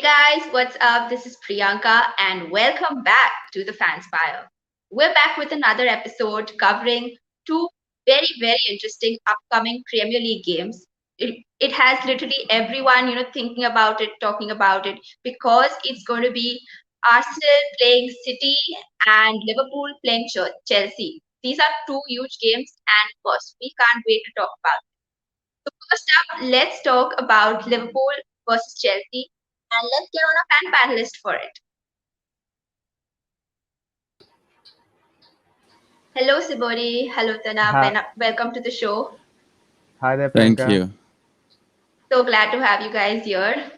Guys, what's up? This is Priyanka, and welcome back to the Fanspire. We're back with another episode covering two very interesting upcoming Premier League games. It has literally everyone, thinking about it, talking about it, because it's going to be Arsenal playing City and Liverpool playing Chelsea. These are two huge games, and of course, we can't wait to talk about it. So first up, let's talk about Liverpool versus Chelsea, and let's get on a fan panelist for it. Hello, Ciboni. Hello, Tanna. Hi, Welcome to the show. hi there, Thank Priyanka. you. So glad to have you guys here.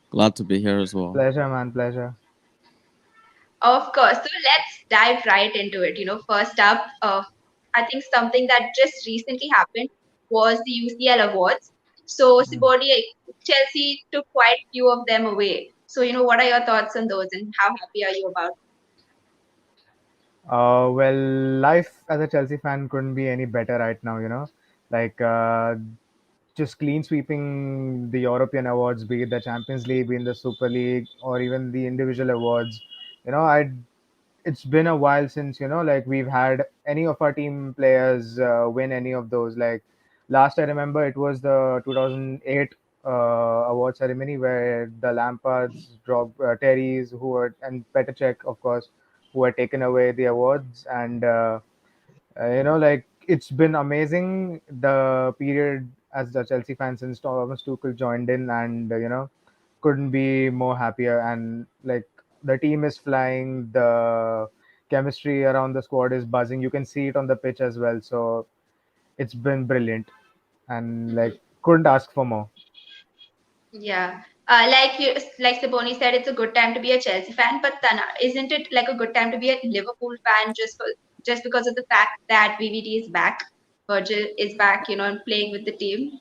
Glad to be here as well. Pleasure, man, pleasure. Of course. So let's dive right into it. First up, I think something that just recently happened was the UCL Awards. So, Mm. Ciboni, Chelsea took quite few of them away. So, what are your thoughts on those, and how happy are you about? Well, life as a Chelsea fan couldn't be any better right now, like just clean sweeping the European awards, be it the Champions League, be it the Super League, or even the individual awards. I It's been a while since like we've had any of our team players win any of those. Like last I remember, it was the 2008 award ceremony where the Lampards, Terry's, who were and Petacek, of course, who had taken away the awards. And like it's been amazing the period as the Chelsea fan since Thomas Tuchel joined in, and couldn't be more happier. And like the team is flying, the chemistry around the squad is buzzing. You can see it on the pitch as well. So it's been brilliant, and like couldn't ask for more. Yeah. Like Saboni said, it's a good time to be a Chelsea fan. But Tana, isn't it like a good time to be a Liverpool fan just because of the fact that VVD is back, Virgil is back, and playing with the team?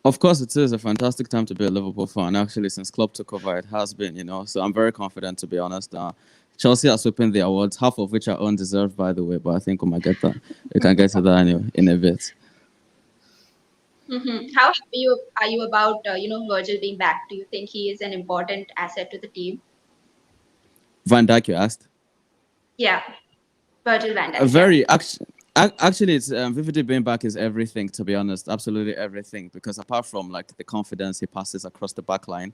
Of course, it is a fantastic time to be a Liverpool fan. Actually, since club took over, it has been. So I'm very confident, to be honest. Chelsea are sweeping the awards, half of which are undeserved, by the way. But I think we might get that. We can get to that anyway in a bit. How happy are you about Virgil being back? Do you think he is an important asset to the team? Van Dijk, you asked. Yeah, Virgil van A Dijk. Yeah. very actually, it's Vividly being back is everything. To be honest, absolutely everything. Because apart from like the confidence he passes across the back line,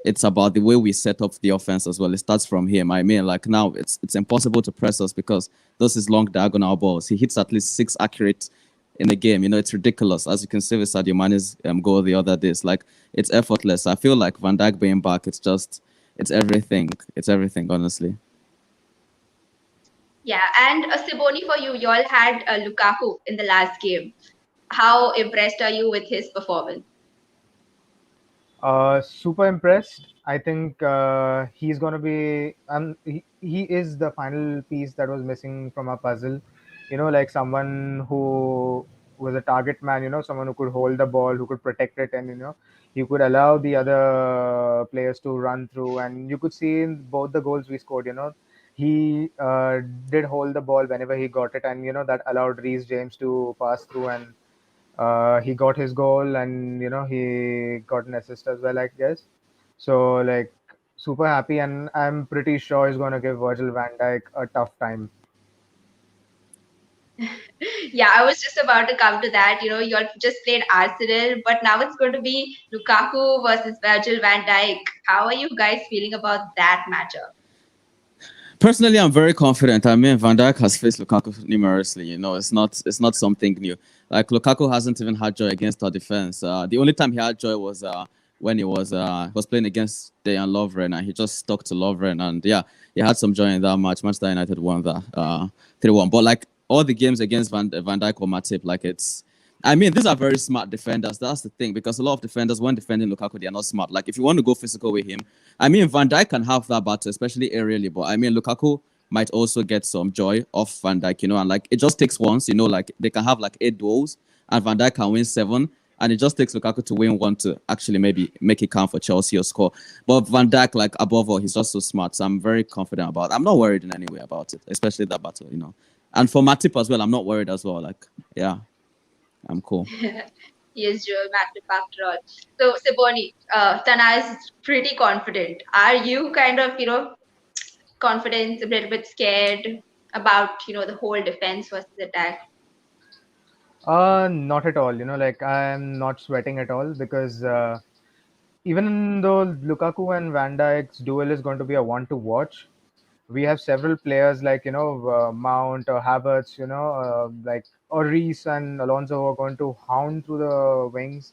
it's about the way we set up the offense as well. It starts from him. I mean, like now it's impossible to press us because those is long diagonal balls. He hits at least 6 accurate in the game. It's ridiculous. As you can see with Sadio Mane's goal the other day, it's like it's effortless. I feel like Van Dijk being back, it's everything. It's everything, honestly. Yeah, and Siboni, for you, you all had Lukaku in the last game. How impressed are you with his performance? Super impressed. I think he's gonna be. He is the final piece that was missing from our puzzle. Like someone who was a target man. Someone who could hold the ball, who could protect it, and he could allow the other players to run through. And you could see in both the goals we scored. He did hold the ball whenever he got it, and that allowed Reece James to pass through, and he got his goal, and he got an assist as well, I guess. So like super happy, and I'm pretty sure he's gonna give Virgil van Dijk a tough time. Yeah, I was just about to come to that. You all just played Arsenal, but now it's going to be Lukaku versus Virgil van Dijk. How are you guys feeling about that matchup? Personally, I'm very confident. I mean, Van Dijk has faced Lukaku numerously. It's not something new. Like Lukaku hasn't even had joy against our defense. The only time he had joy was when he was playing against Dejan Lovren, and he just stuck to Lovren, and yeah, he had some joy in that match. Manchester United won that 3-1. But like all the games against Van Dijk or Matip, like it's. I mean, these are very smart defenders. That's the thing, because a lot of defenders, when defending Lukaku, they are not smart. Like, if you want to go physical with him, I mean, Van Dijk can have that battle, especially aerially. But I mean, Lukaku might also get some joy off Van Dijk, and like it just takes once, like they can have like 8 duels, and Van Dijk can win 7, and it just takes Lukaku to win 1 to actually maybe make it count for Chelsea or score. But Van Dijk, like above all, he's just so smart. So I'm very confident about it. I'm not worried in any way about it, especially that battle. And for Matip as well, I'm not worried as well. Like, yeah, I'm cool. He is Joel Matip after all. So, Ciboni, Tanna is pretty confident. Are you kind of, confident, a little bit scared about, the whole defense versus attack? Not at all. Like I'm not sweating at all because even though Lukaku and Van Dijk's duel is going to be a one to watch, we have several players like Mount or Havertz, like or Reese and Alonso who are going to hound through the wings,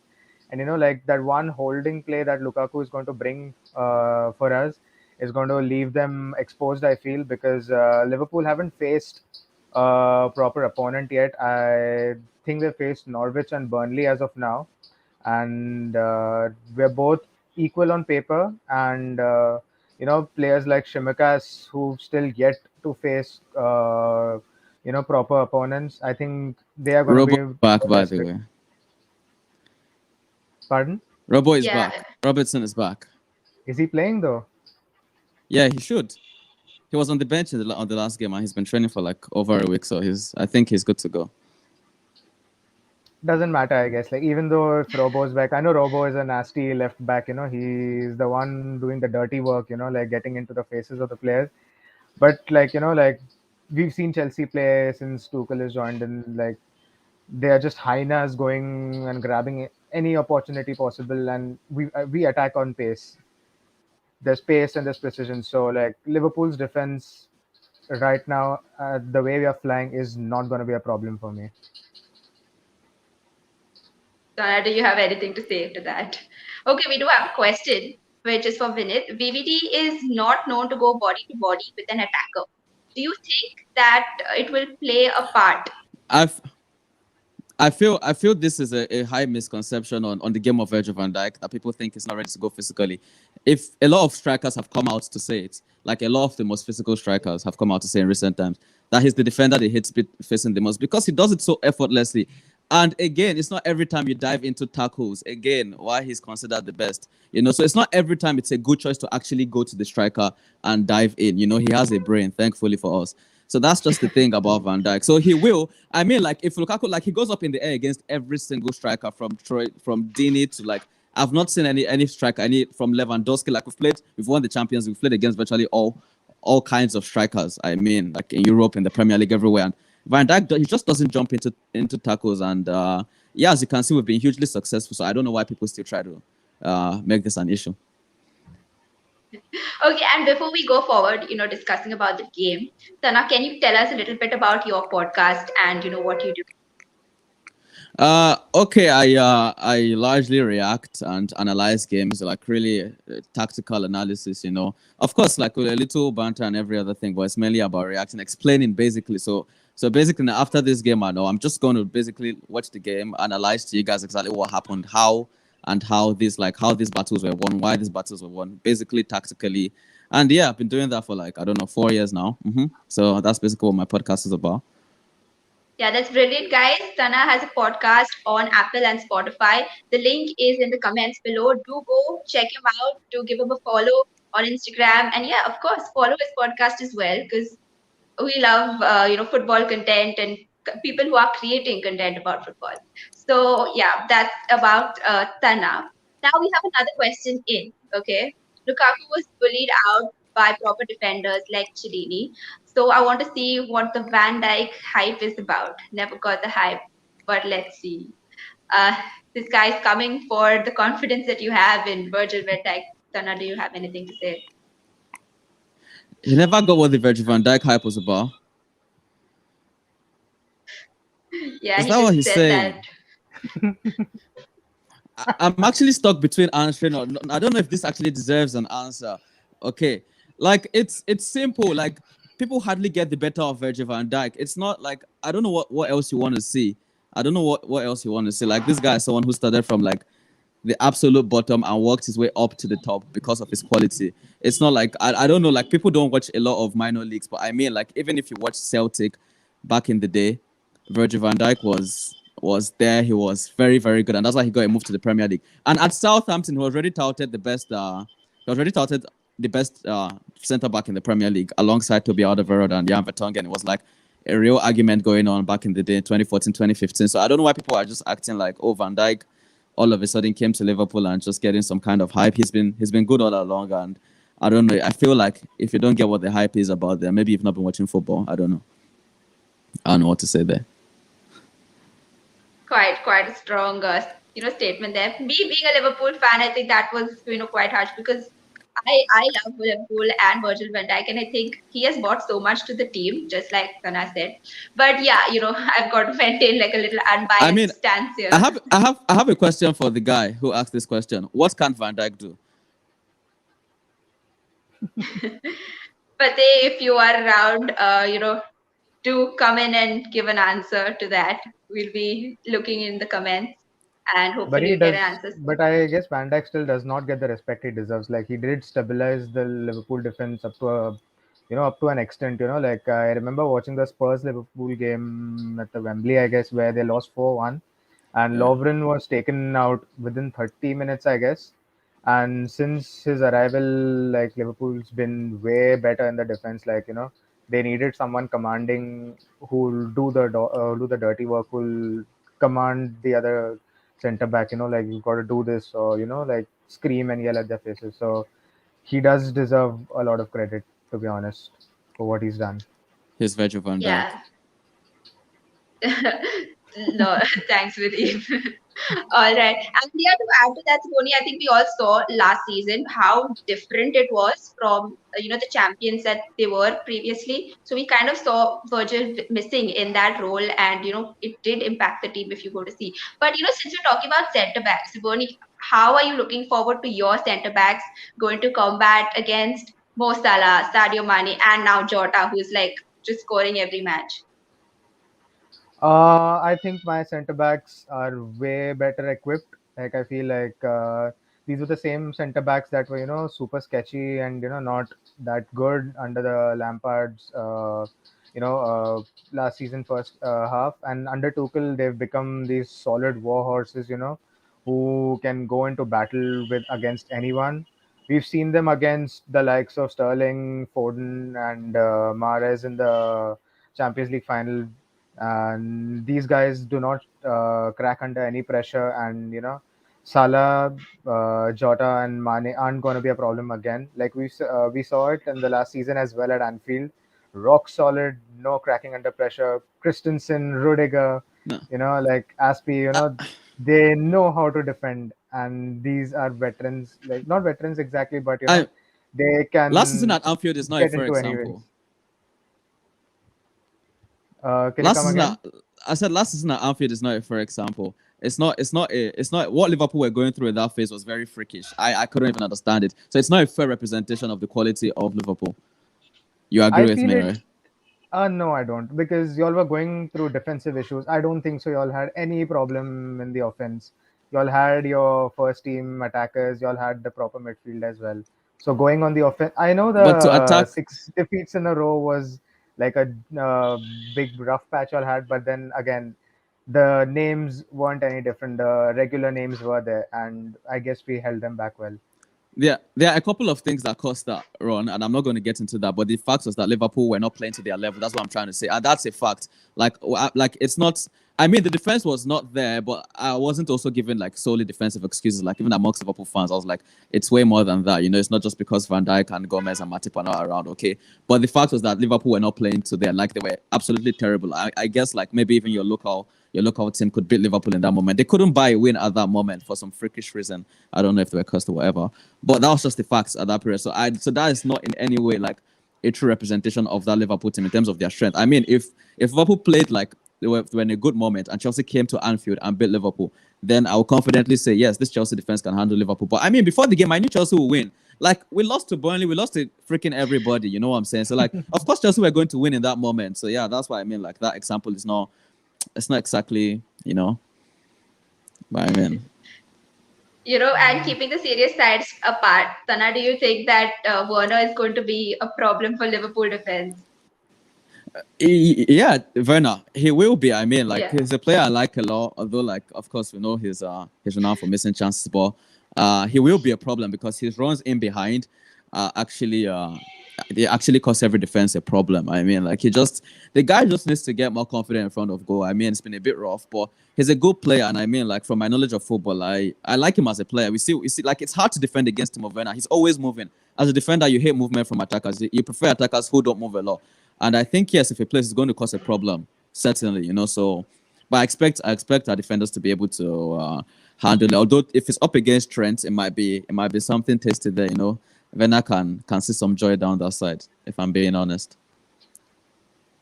and like that one holding play that Lukaku is going to bring for us is going to leave them exposed. I feel because Liverpool haven't faced a proper opponent yet. I think they faced Norwich and Burnley as of now, and we're both equal on paper. And players like Shimikas who still yet to face proper opponents. I think they are going to Robo be is back, the by best the fit. way. Pardon? Robo is Yeah, back. Robertson is back. Is he playing though? Yeah, he should. He was on the bench on the last game, and he's been training for like over a week, so I think he's good to go. Doesn't matter, I guess. Like even though if Robo's back, I know Robo is a nasty left back. He's the one doing the dirty work. Like getting into the faces of the players. But like like we've seen Chelsea play since Tuchel has joined, and like they are just hyenas going and grabbing any opportunity possible, and we attack on pace. There's pace and there's precision. So like Liverpool's defense right now, the way we are flying is not going to be a problem for me. Tanna, do you have anything to say to that? Okay, we do have a question, which is for Vinith. VVD is not known to go body to body with an attacker. Do you think that it will play a part? I've I feel this is a high misconception on the game of Virgil van Dijk that people think he's not ready to go physically. If a lot of strikers have come out to say it, like a lot of the most physical strikers have come out to say in recent times that he's the defender they hate facing the most because he does it so effortlessly. And again, it's not every time you dive into tackles. Again, why he's considered the best. So it's not every time it's a good choice to actually go to the striker and dive in. He has a brain, thankfully for us. So that's just the thing about Van Dijk. So he will. I mean, like if Lukaku, like he goes up in the air against every single striker from Troy, from Dini to like I've not seen any striker, any from Lewandowski. Like we've won the Champions. We've played against virtually all kinds of strikers. I mean, like in Europe, in the Premier League, everywhere. And Van Dijk, he just doesn't jump into tackles. And yeah, as you can see, we've been hugely successful. So I don't know why people still try to make this an issue. Okay, and before we go forward, discussing about the game, Tanna, can you tell us a little bit about your podcast and what you do? Okay, I largely react and analyze games, like really tactical analysis. Of course, like with a little banter and every other thing, but it's mainly about reacting, explaining basically. So basically, after this game, I'm just going to basically watch the game, analyze to you guys exactly what happened, how these battles were won, why these battles were won, basically tactically. And yeah, I've been doing that for like I don't know 4 years now. So that's basically what my podcast is about. Yeah, that's brilliant, guys. Tanna has a podcast on Apple and Spotify. The link is in the comments below. Do go check him out. Do give him a follow on Instagram, and yeah, of course, follow his podcast as well because we love football content and people who are creating content about football. So yeah, that's about Tanna. Now we have another question in. Okay, Lukaku was bullied out by proper defenders like Chiellini. So I want to see what the Van Dijk hype is about. Never got the hype, but let's see. Uh, this guy's coming for the confidence that you have in Virgil van Dijk. Tanna, do you have anything to say? He never got what the Virgil van Dijk hype was about. Yeah, Is he that what just he's said saying? that. I'm actually stuck between answering or I don't know if this actually deserves an answer. Okay, like it's simple. Like people hardly get the better of Virgil van Dijk. It's not like I don't know what else you want to see. I don't know what else you want to see. Like this guy is someone who started from like the absolute bottom and worked his way up to the top because of his quality. It's not like I don't know. Like people don't watch a lot of minor leagues, but I mean like even if you watch Celtic back in the day, Virgil van Dijk was there. He was very, very good, and that's why he got a move to the Premier League. And at Southampton, he was already touted the best. Centre back in the Premier League alongside Toby Alderweireld and Jan Vertonghen. It was like a real argument going on back in the day, 2014, 2015. So I don't know why people are just acting like, oh, Van Dijk all of a sudden came to Liverpool and just getting some kind of hype. He's been good all along, and I don't know. I feel like if you don't get what the hype is about there, maybe you've not been watching football. I don't know. I don't know what to say there. Quite a strong statement there. Me being a Liverpool fan, I think that was quite harsh because I love Liverpool and Virgil van Dijk, and I think he has brought so much to the team, just like Tanna said. But yeah, I've got to maintain like a little I mean, unbiased stance here. I have a question for the guy who asked this question. What can Van Dijk do? But if you are around, do come in and give an answer to that. We'll be looking in the comments and But hopefully he you get an does. answer soon. But I guess Van Dijk still does not get the respect he deserves. Like he did stabilize the Liverpool defense up to up to an extent. Like I remember watching the Spurs Liverpool game at the Wembley, I guess, where they lost 4-1, and Yeah. Lovren was taken out within 30 minutes, I guess. And since his arrival, like Liverpool's been way better in the defense. Like they needed someone commanding who'll do the dirty work, who'll command the other center back. Like you've got to do this, or like scream and yell at their faces. So he does deserve a lot of credit, to be honest, for what he's done. Here's Virgil van Dijk. Yeah. No, thanks, Videep. All right. And yeah, to add to that, Ciboni, I think we all saw last season how different it was from the champions that they were previously. So we kind of saw Virgil missing in that role, and it did impact the team if you go to see. But since we're talking about centre backs, Ciboni, how are you looking forward to your centre backs going to combat against Mo Salah, Sadio Mane, and now Jota, who's like just scoring every match? I think my centre backs are way better equipped. Like I feel like these were the same centre backs that were super sketchy and not that good under the Lampard's you know last season first half, and under Tuchel they've become these solid war horses. Who can go into battle with against anyone. We've seen them against the likes of Sterling, Foden, and Mahrez in the Champions League final, and these guys do not crack under any pressure. And Salah, Jota, and Mane aren't going to be a problem again. Like we saw it in the last season as well at Anfield. Rock solid, no cracking under pressure. Christensen, Rudiger, No. Like Aspie, they know how to defend, and these are veterans. Like not veterans exactly, but they can Last season at Anfield is not a get fair into any example. wins. Can you come again? I said last season at Anfield is not a fair example. It's not what Liverpool were going through in that phase was very freakish. I couldn't even understand it. So it's not a fair representation of the quality of Liverpool. You agree I with feel me, it. right? No, I don't, because y'all were going through defensive issues. I don't think so. Y'all had any problem in the offense. Y'all had your first team attackers. Y'all had the proper midfield as well. So going on the offense, I know But to the attack, 6 defeats in a row was like a big rough patch y'all had. But then again, the names weren't any different. The regular names were there, and I guess we held them back well. there are a couple of things that caused that run, and I'm not going to get into that. But the fact was that Liverpool were not playing to their level. That's what I'm trying to say, and that's a fact. Like it's not. I mean, the defense was not there, but I wasn't also given like solely defensive excuses. Like even amongst Liverpool fans, I was like, it's way more than that. It's not just because Van Dijk and Gomez and Matip are not around. Okay, but the fact was that Liverpool were not playing to their, like they were absolutely terrible. I guess like maybe even your local team could beat Liverpool in that moment. They couldn't buy a win at that moment for some freakish reason. I don't know if they were cursed or whatever, but that was just the facts at that period. So that is not in any way like a true representation of that Liverpool team in terms of their strength. I mean, if Liverpool played like they were in a good moment and Chelsea came to Anfield and beat Liverpool, then I will confidently say, yes, this Chelsea defense can handle Liverpool. But I mean, before the game, I knew Chelsea would win. Like, we lost to Burnley, we lost to freaking everybody, you know what I'm saying? So, like, of course, Chelsea were going to win in that moment. So, yeah, that's why I mean, like, that example is not, it's not exactly, what I mean. And keeping the serious sides apart, Tanna, do you think that Werner is going to be a problem for Liverpool defense? Yeah, Werner, he will be. I mean, like Yeah. he's a player I like a lot. Although, like, of course, we know he's renowned for missing chances, but he will be a problem because his runs in behind actually they actually cause every defense a problem. I mean, like the guy just needs to get more confident in front of goal. I mean, it's been a bit rough, but he's a good player, and I mean, like from my knowledge of football, I like him as a player. We see, like it's hard to defend against Timo Werner. He's always moving. As a defender, you hate movement from attackers. You prefer attackers who don't move a lot. And I think yes, if he plays, it's going to cause a problem. Certainly, So, but I expect our defenders to be able to handle it. Although if it's up against Trent, it might be something tasty there. Werner can see some joy down that side. If I'm being honest.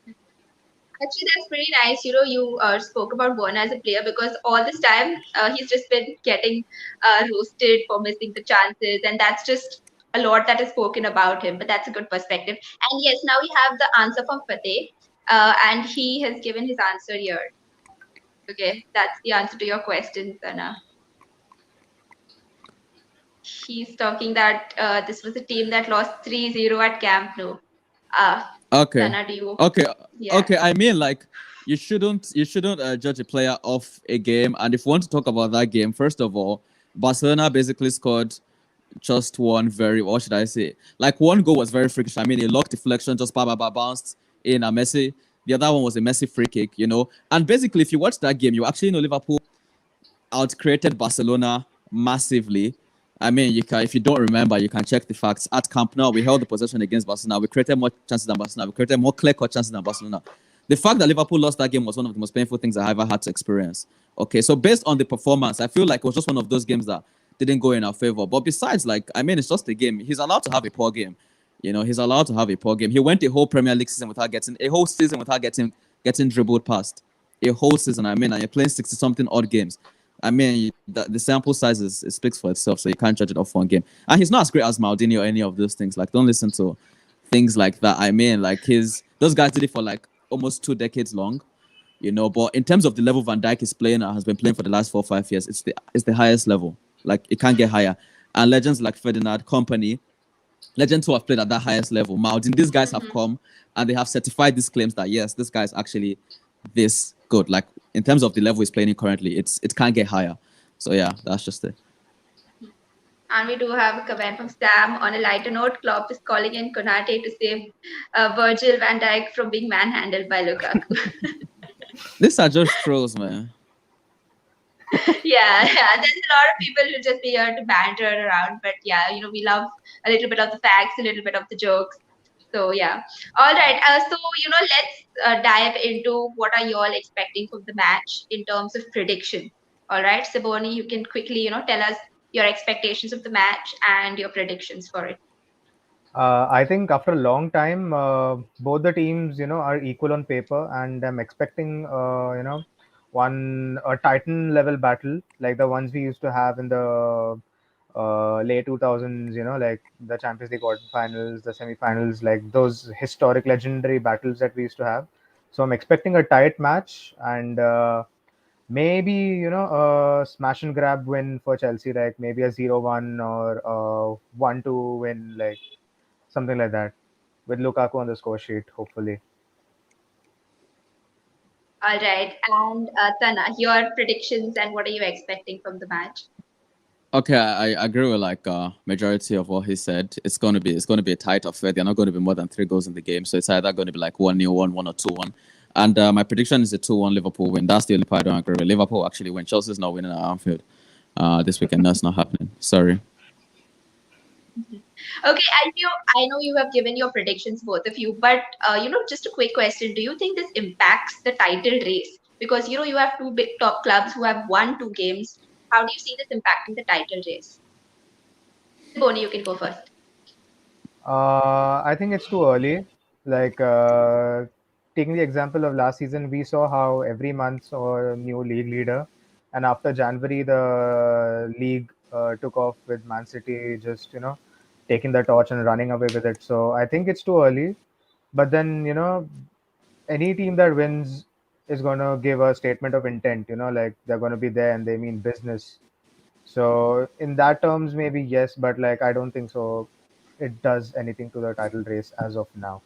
Actually, that's pretty nice. You spoke about Werner as a player because all this time he's just been getting roasted for missing the chances, and that's just a lot that is spoken about him. But that's a good perspective. And yes, now we have the answer from Fateh, and he has given his answer here. Okay, that's the answer to your question, Sana. He's talking that this was a team that lost 3-0 at Camp Nou. Okay. Sana, do you? Okay. Yeah. Okay. I mean, like you shouldn't judge a player off a game. And if you want to talk about that game, first of all, Barcelona basically scored just one what should I say? Like one goal was very freakish. I mean, a lock deflection just bounced in a Messi. The other one was a Messi free kick, And basically, if you watch that game, you actually know Liverpool out-created Barcelona massively. I mean, if you don't remember, you can check the facts. At Camp Nou, we held the possession against Barcelona. We created more chances than Barcelona. We created more clear-cut chances than Barcelona. The fact that Liverpool lost that game was one of the most painful things I ever had to experience. Okay, so based on the performance, I feel like it was just one of those games that didn't go in our favor. But besides, it's just a game. He's allowed to have a poor game. He's allowed to have a poor game. He went a whole Premier League season without getting dribbled past. A whole season, and you're playing 60-something odd games. The sample size it speaks for itself, so you can't judge it off one game. And he's not as great as Maldini or any of those things. Like, don't listen to things like that. Those guys did it for like almost 2 decades long, But in terms of the level Van Dyke is playing or has been playing for the last 4 or 5 years, it's the highest level. Like, it can't get higher. And legends like Ferdinand, Company, legends who have played at that highest level, Maldini, these guys have come and they have certified these claims that yes, this guy is actually this good. Like, in terms of the level he's playing in currently, it can't get higher. So yeah, that's just it. And we do have a comment from Sam. On a lighter note, Klopp is calling in Konate to save Virgil van Dijk from being manhandled by Lukaku. These are just trolls, man. Yeah. There's a lot of people who just be here to banter around. But yeah, we love a little bit of the facts, a little bit of the jokes. So yeah. All right. So let's dive into what are you all expecting from the match in terms of prediction. All right, Ciboni, you can quickly tell us your expectations of the match and your predictions for it. I think after a long time, both the teams, are equal on paper, and I'm expecting, a Titan level battle like the ones we used to have in the late 2000s, like the Champions League quarterfinals, the semifinals, like those historic legendary battles that we used to have. So I'm expecting a tight match and maybe, a smash and grab win for Chelsea, like maybe a 0-1 or a 1-2 win, like something like that, with Lukaku on the score sheet, hopefully. All right. And Tanna, your predictions and what are you expecting from the match? Okay, I agree with majority of what he said. It's gonna be a tight affair. There are not going to be more than 3 goals in the game, so it's either going to be like 1-0, 1-1, or 2-1. And my prediction is a 2-1 Liverpool win. That's the only part I don't agree with. Liverpool actually win. Chelsea's not winning at Anfield this weekend. That's not happening. Sorry. Okay, I know you have given your predictions, both of you, but just a quick question: do you think this impacts the title race? Because you have 2 big top clubs who have won 2 games. How do you see this impacting the title race? Bonnie, you can go first. I think it's too early. Like, taking the example of last season, we saw how every month saw a new league leader, and after January, the league took off with Man City just taking the torch and running away with it. So I think it's too early. But then any team that wins is going to give a statement of intent. Like they're going to be there and they mean business. So in that terms, maybe yes, but like I don't think so. It does anything to the title race as of now.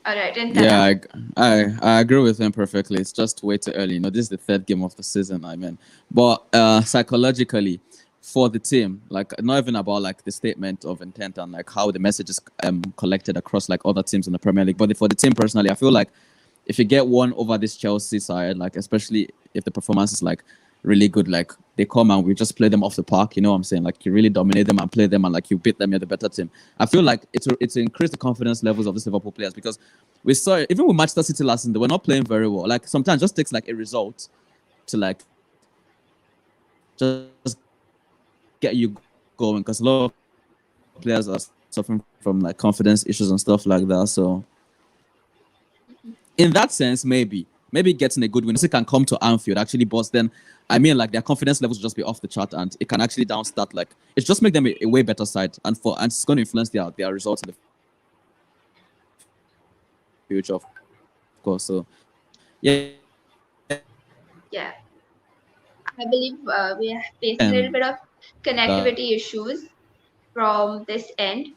All right. And Yeah, I agree with him perfectly. It's just way too early. This is the 3rd game of the season. But psychologically, for the team, like not even about like the statement of intent and like how the message is collected across like other teams in the Premier League, but for the team personally, I feel like if you get one over this Chelsea side, like especially if the performance is like really good, like they come and we just play them off the park, you know what I'm saying? Like you really dominate them and play them and like you beat them, you're the better team. I feel like it's to increase the confidence levels of these Liverpool players, because we saw it, even with Manchester City last season, they were not playing very well. Like sometimes it just takes like a result to like just get you going, because a lot of players are suffering from like confidence issues and stuff like that. So in that sense, maybe getting a good win, it can come to Anfield actually, but then I mean like their confidence levels will just be off the chart, and it can actually downstart, like it's just make them a way better side, and it's going to influence their results in the future, of course. So yeah, Yeah, I believe we are facing a little and bit of connectivity issues from this end,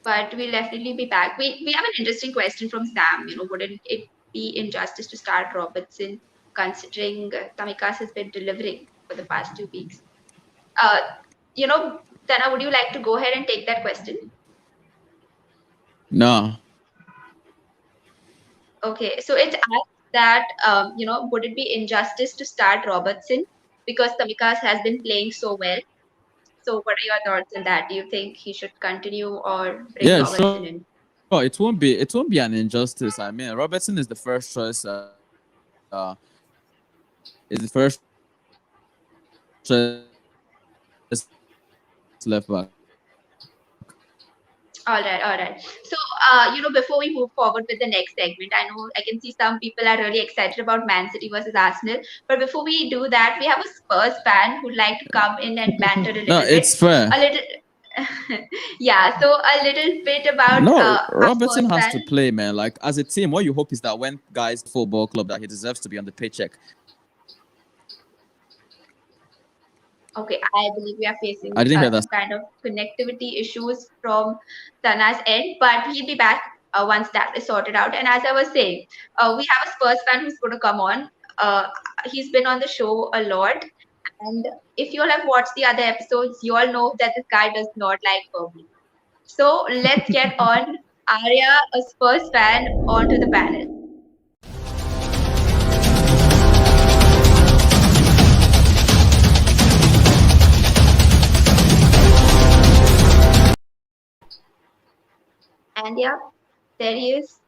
but we'll definitely be back. We have an interesting question from Sam. Wouldn't it be injustice to start Robertson, considering Tamikas has been delivering for the past 2 weeks? Uh, Tanna, would you like to go ahead and take that question? no. Okay, so it asks that, would it be injustice to start Robertson because Tamikas has been playing so well? So, what are your thoughts on that? Do you think he should continue or bring Yeah, Robertson sure. in? Oh, it won't be an injustice. I mean, Robertson is the first choice. Is the first left back. All right. So, before we move forward with the next segment, I know I can see some people are really excited about Man City versus Arsenal. But before we do that, we have a Spurs fan who'd like to come in and banter a No, little bit. it's fair. A little, yeah. So a little bit about No, our Robertson Spurs has fan. to play, man. Like as a team, what you hope is that when guys football club that he deserves to be on the paycheck. Okay, I believe we are facing I didn't hear that. some kind of connectivity issues from Tana's end, but he'll be back once that is sorted out. And as I was saying, we have a Spurs fan who's going to come on. Uh, he's been on the show a lot. And if you all have watched the other episodes, you all know that this guy does not like Fergie. So let's get on Arya, a Spurs fan, onto the panel. And yeah, there he is.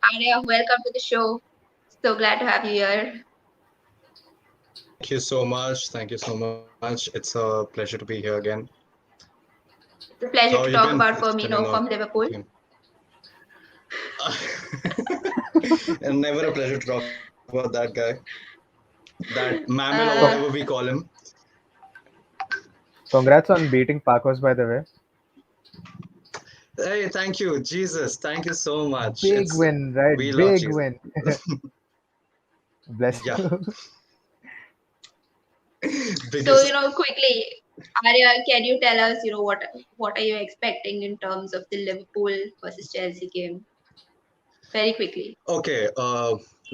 Adya, welcome to the show. So glad to have you here. Thank you so much. Thank you so much. It's a pleasure to be here again. It's a pleasure How to you talk been? about It's been a Firmino long from Liverpool. time. And never a pleasure to talk about that guy. That mammal or whatever we call him. Congrats on beating Pacos, by the way. Hey, thank you. Jesus, thank you so much. Big win, right? We love Big Jesus. win. Bless Yeah. you. Biggest. So, quickly, Arya, can you tell us, what are you expecting in terms of the Liverpool versus Chelsea game? Very quickly. Okay,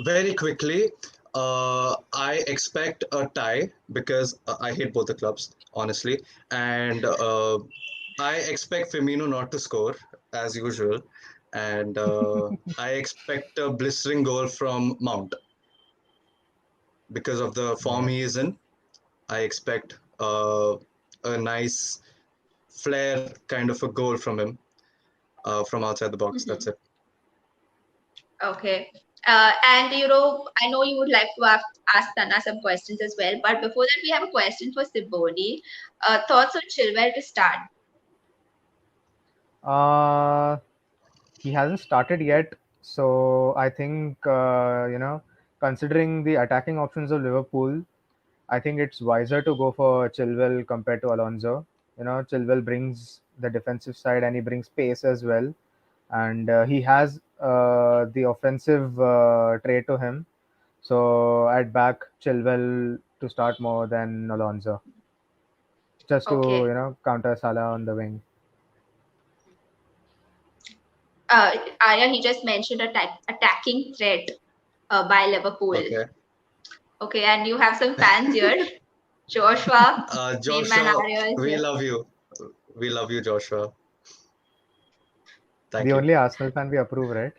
very quickly, I expect a tie because I hate both the clubs, honestly. And I expect Firmino not to score as usual. And I expect a blistering goal from Mount because of the form he is in. I expect a nice flair kind of a goal from him from outside the box. That's it. Okay. And I know you would like to ask Tanna some questions as well, but before that, we have a question for Ciboni. Thoughts on Chilwell to start? Uh, he hasn't started yet, so I think considering the attacking options of Liverpool, I think it's wiser to go for Chilwell compared to Alonso. Chilwell brings the defensive side and he brings pace as well, and he has the offensive trait to him. So I'd back Chilwell to start more than Alonso, just to Okay. counter Salah on the wing. Arya, he just mentioned attacking threat by Liverpool. Okay. Okay, and you have some fans here. Joshua, main man Joshua, Arya is we here. love you. We love you, Joshua. Thank The you. only Arsenal fan we approve, right?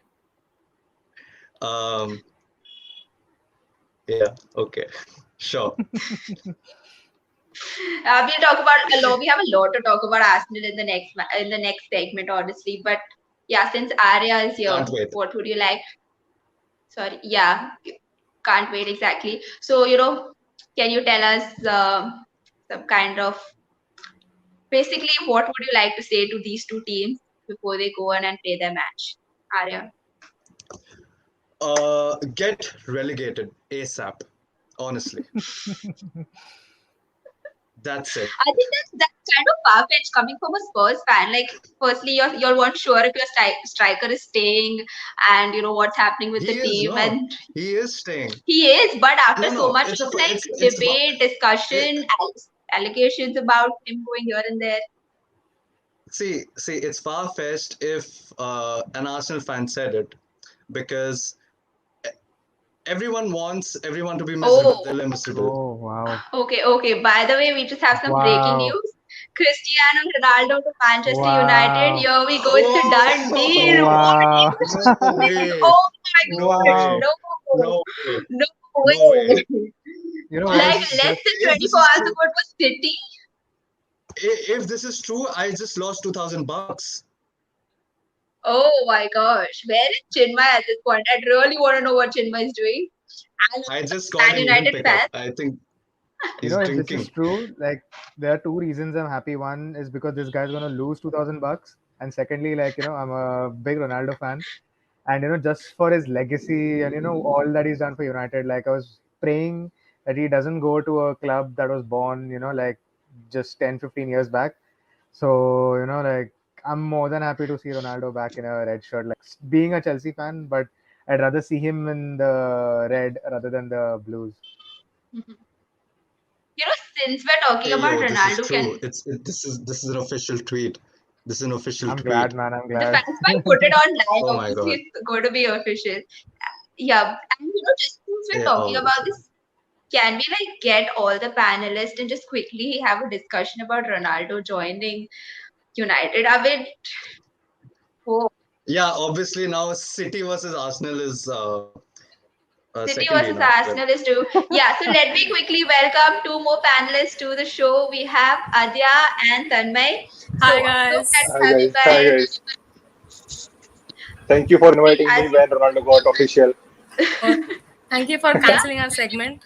Um, yeah, okay, sure. We'll talk about a lot. We have a lot to talk about Arsenal in the next segment, honestly. But yeah, since Arya is here, Can't wait. what would you like? Sorry, yeah, can't wait exactly. So can you tell us some kind of basically what would you like to say to these two teams before they go on and play their match, Arya? Get relegated ASAP. Honestly, that's it. I think that's kind of far-fetched coming from a Spurs fan. Like, firstly, you're not sure if your striker is staying, and what's happening with He the is team, no. and He is staying. he is. But after No, so no. much of like It's debate, it, discussion, allegations about him going here and there. see. It's far fetched if an Arsenal fan said it, because everyone wants everyone to be miserable. Oh, They're miserable. Oh, wow. okay. By the way, we just have some breaking Wow. news. Cristiano Ronaldo to Manchester United. Wow. Here we go. It's a done deal. Whoa! What Wow. is No happening? way! Oh my No gosh! way! Wow. No, No way! no No way! way. I Like was less just than If this 24 is hours true, ago, it was City. if this is true, I just lost $2,000. Oh my gosh. Where is Chinmay at this point? I'd really want to know what Chinmay is doing. I'm I just a called Man him. He didn't United pick up. fan. I think he's if this is drinking. true, like there are two reasons I'm happy. One is because this guy's gonna lose $2,000, and secondly, I'm a big Ronaldo fan, and just for his legacy and all that he's done for United. Like I was praying that he doesn't go to a club that was born, like just 10, 15 years back. So I'm more than happy to see Ronaldo back in a red shirt. Like being a Chelsea fan, but I'd rather see him in the red rather than the blues. Since we're talking Hey about yo, this is Ronaldo, true. This is an official tweet. This is an official I'm tweet. glad, man. I'm the glad. fans might put it online. Oh my Obviously, god. it's going to be official. Yeah, and just since we're Yeah, talking about obviously. this, can we get all the panelists and just quickly have a discussion about Ronaldo joining United? I mean, oh, Yeah, obviously now City versus Arsenal is City secondary versus now. Arsenal is too. Yeah, so let me quickly welcome two more panelists to the show. We have Adya and Tanmay. Hi So, so guys. glad to Hi have you guys. Hi guys. guys. Thank you for inviting As me when Ronaldo got official. Oh, thank you for yeah, canceling our segment.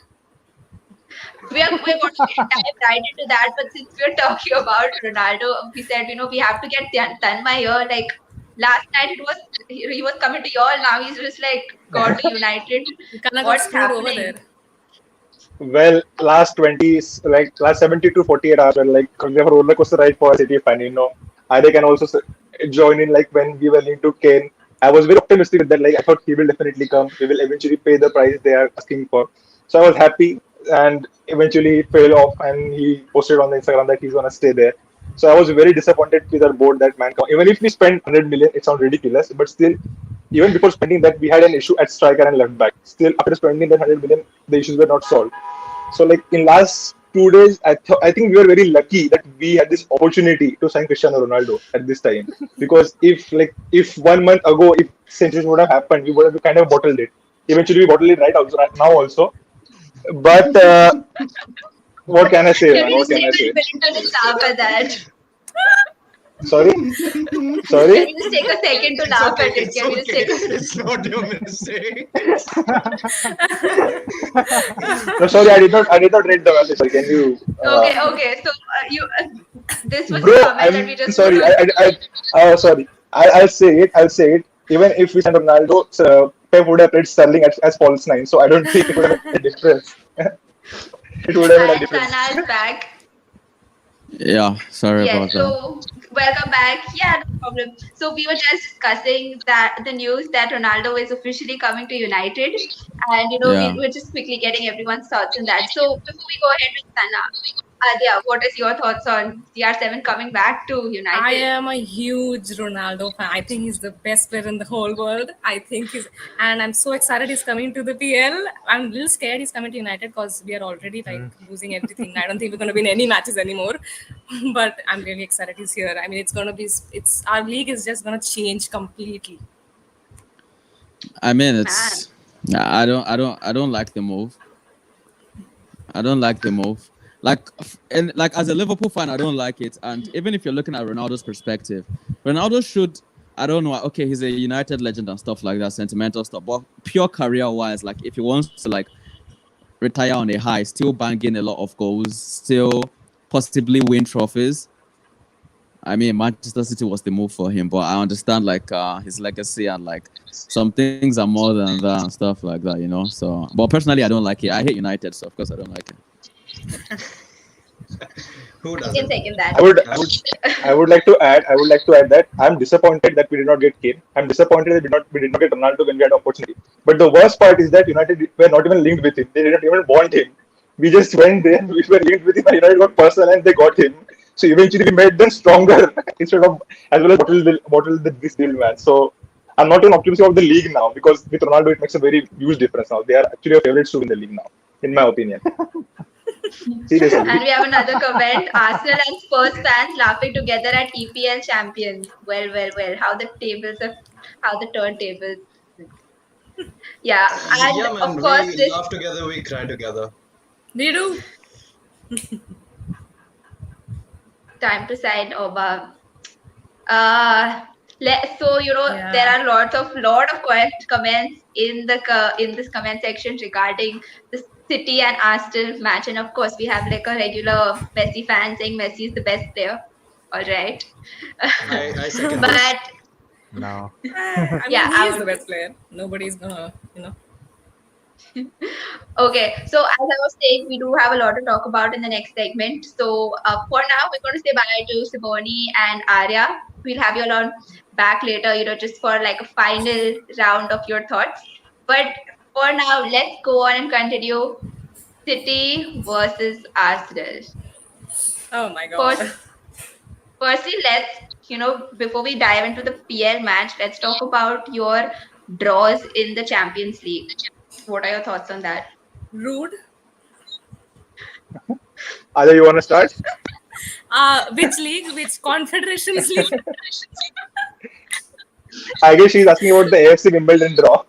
we're going to dive right into that. But since we're talking about Ronaldo, we said we have to get Tanmay here. Like last night, he was coming to y'all. Now he's just gone to United. We kind of got What's screwed over there. happening? Well, last 70 to 48 hours were like they were roller coaster ride for a City fan. Adya can also join in. Like when we were into Kane, I was very optimistic with that. Like I thought he will definitely come. He will eventually pay the price they are asking for. So I was happy, and eventually he fell off, and he posted on the Instagram that he's gonna stay there. So I was very disappointed with our board that man. Even if we spent 100 million, it sounds ridiculous, but still, even before spending that, we had an issue at striker and left back. Still, after spending that 100 million, the issues were not solved. So, like in last 2 days, I think we were very lucky that we had this opportunity to sign Cristiano Ronaldo at this time. Because if 1 month ago, if centuries would have happened, we would have kind of bottled it. Eventually, we bottled it right now also. But what can I say, Can man? we What just can take I a say? minute to just laugh at that? Sorry, Can sorry. we just take a second to It's laugh okay. at it? It's Can we just okay. take a It's not your mistake. No, sorry, I did not read the message. Sorry, can you? Okay. So this was a Bro, comment that I'm we just put sorry. on. Sorry. I'll say it. I'll say it. Even if we send Ronaldo, Pep would have played Sterling as false nine. So I don't think it would have made a difference. It would have made a And difference. Tanna is back. Yeah, sorry about Yes, that. so welcome back. Yeah, no problem. So we were just discussing that the news that Ronaldo is officially coming to United, and Yeah. we were just quickly getting everyone's thoughts on that. So before we go ahead with Tanna, Adya, what is your thoughts on CR7 coming back to I United? am a huge Ronaldo fan. I think he's the best player in the whole world. I think and I'm so excited he's coming to the PL. I'm a little scared he's coming to United because we are already like losing everything. I don't think we're going to win any matches anymore. But I'm really excited he's here. I mean, our league is just going to change completely. I mean, Man. I don't like the move. I don't like the move. Like as a Liverpool fan, I don't like it. And even if you're looking at Ronaldo's perspective, Ronaldo should, I don't know. Okay, he's a United legend and stuff like that, sentimental stuff. But pure career-wise, like if he wants to like retire on a high, still banging a lot of goals, still possibly win trophies. I mean, Manchester City was the move for him, but I understand like his legacy and like some things are more than that and stuff like that, you know. So, but personally, I don't like it. I hate United, so of course I don't like it. Who I can doesn't? second that. I would like to add that I'm disappointed that we did not get Kane. I'm disappointed that we did not get Ronaldo when we had opportunity. But the worst part is that United were not even linked with him. They didn't even want him. We just went there. We were linked with him, and United got personal, and they got him. So eventually, we made them stronger instead of as well as this deal, man. So I'm not an optimistic of the league now because with Ronaldo, it makes a very huge difference now. They are actually a favorites to win the league now, in my opinion. Seriously. And we have another comment. Arsenal and Spurs fans laughing together at EPL champions. Well. How the turntables. Yeah, and Yeah, of man. course We this laugh together, we cry together. We do. time to sign Oba. So Yeah. there are lot of comments in this comment section regarding the City and Arsenal match, and of course we have like a regular Messi fan saying Messi is the best player. All right, I second this. but No. I mean, Yeah, he I is the would- best player. Nobody's gonna, okay. So as I was saying, we do have a lot to talk about in the next segment. So for now, we're going to say bye to Ciboni and Arya. We'll have you all on back later, just for like a final round of your thoughts. But for now, let's go on and continue. City versus Arsenal. Oh my god. Firstly, before we dive into the PL match, let's talk about your draws in the Champions League. What are your thoughts on that? Rude. Adya, you want to start? Which league? Which Confederations League? I guess she's asking about the AFC Wimbledon draw.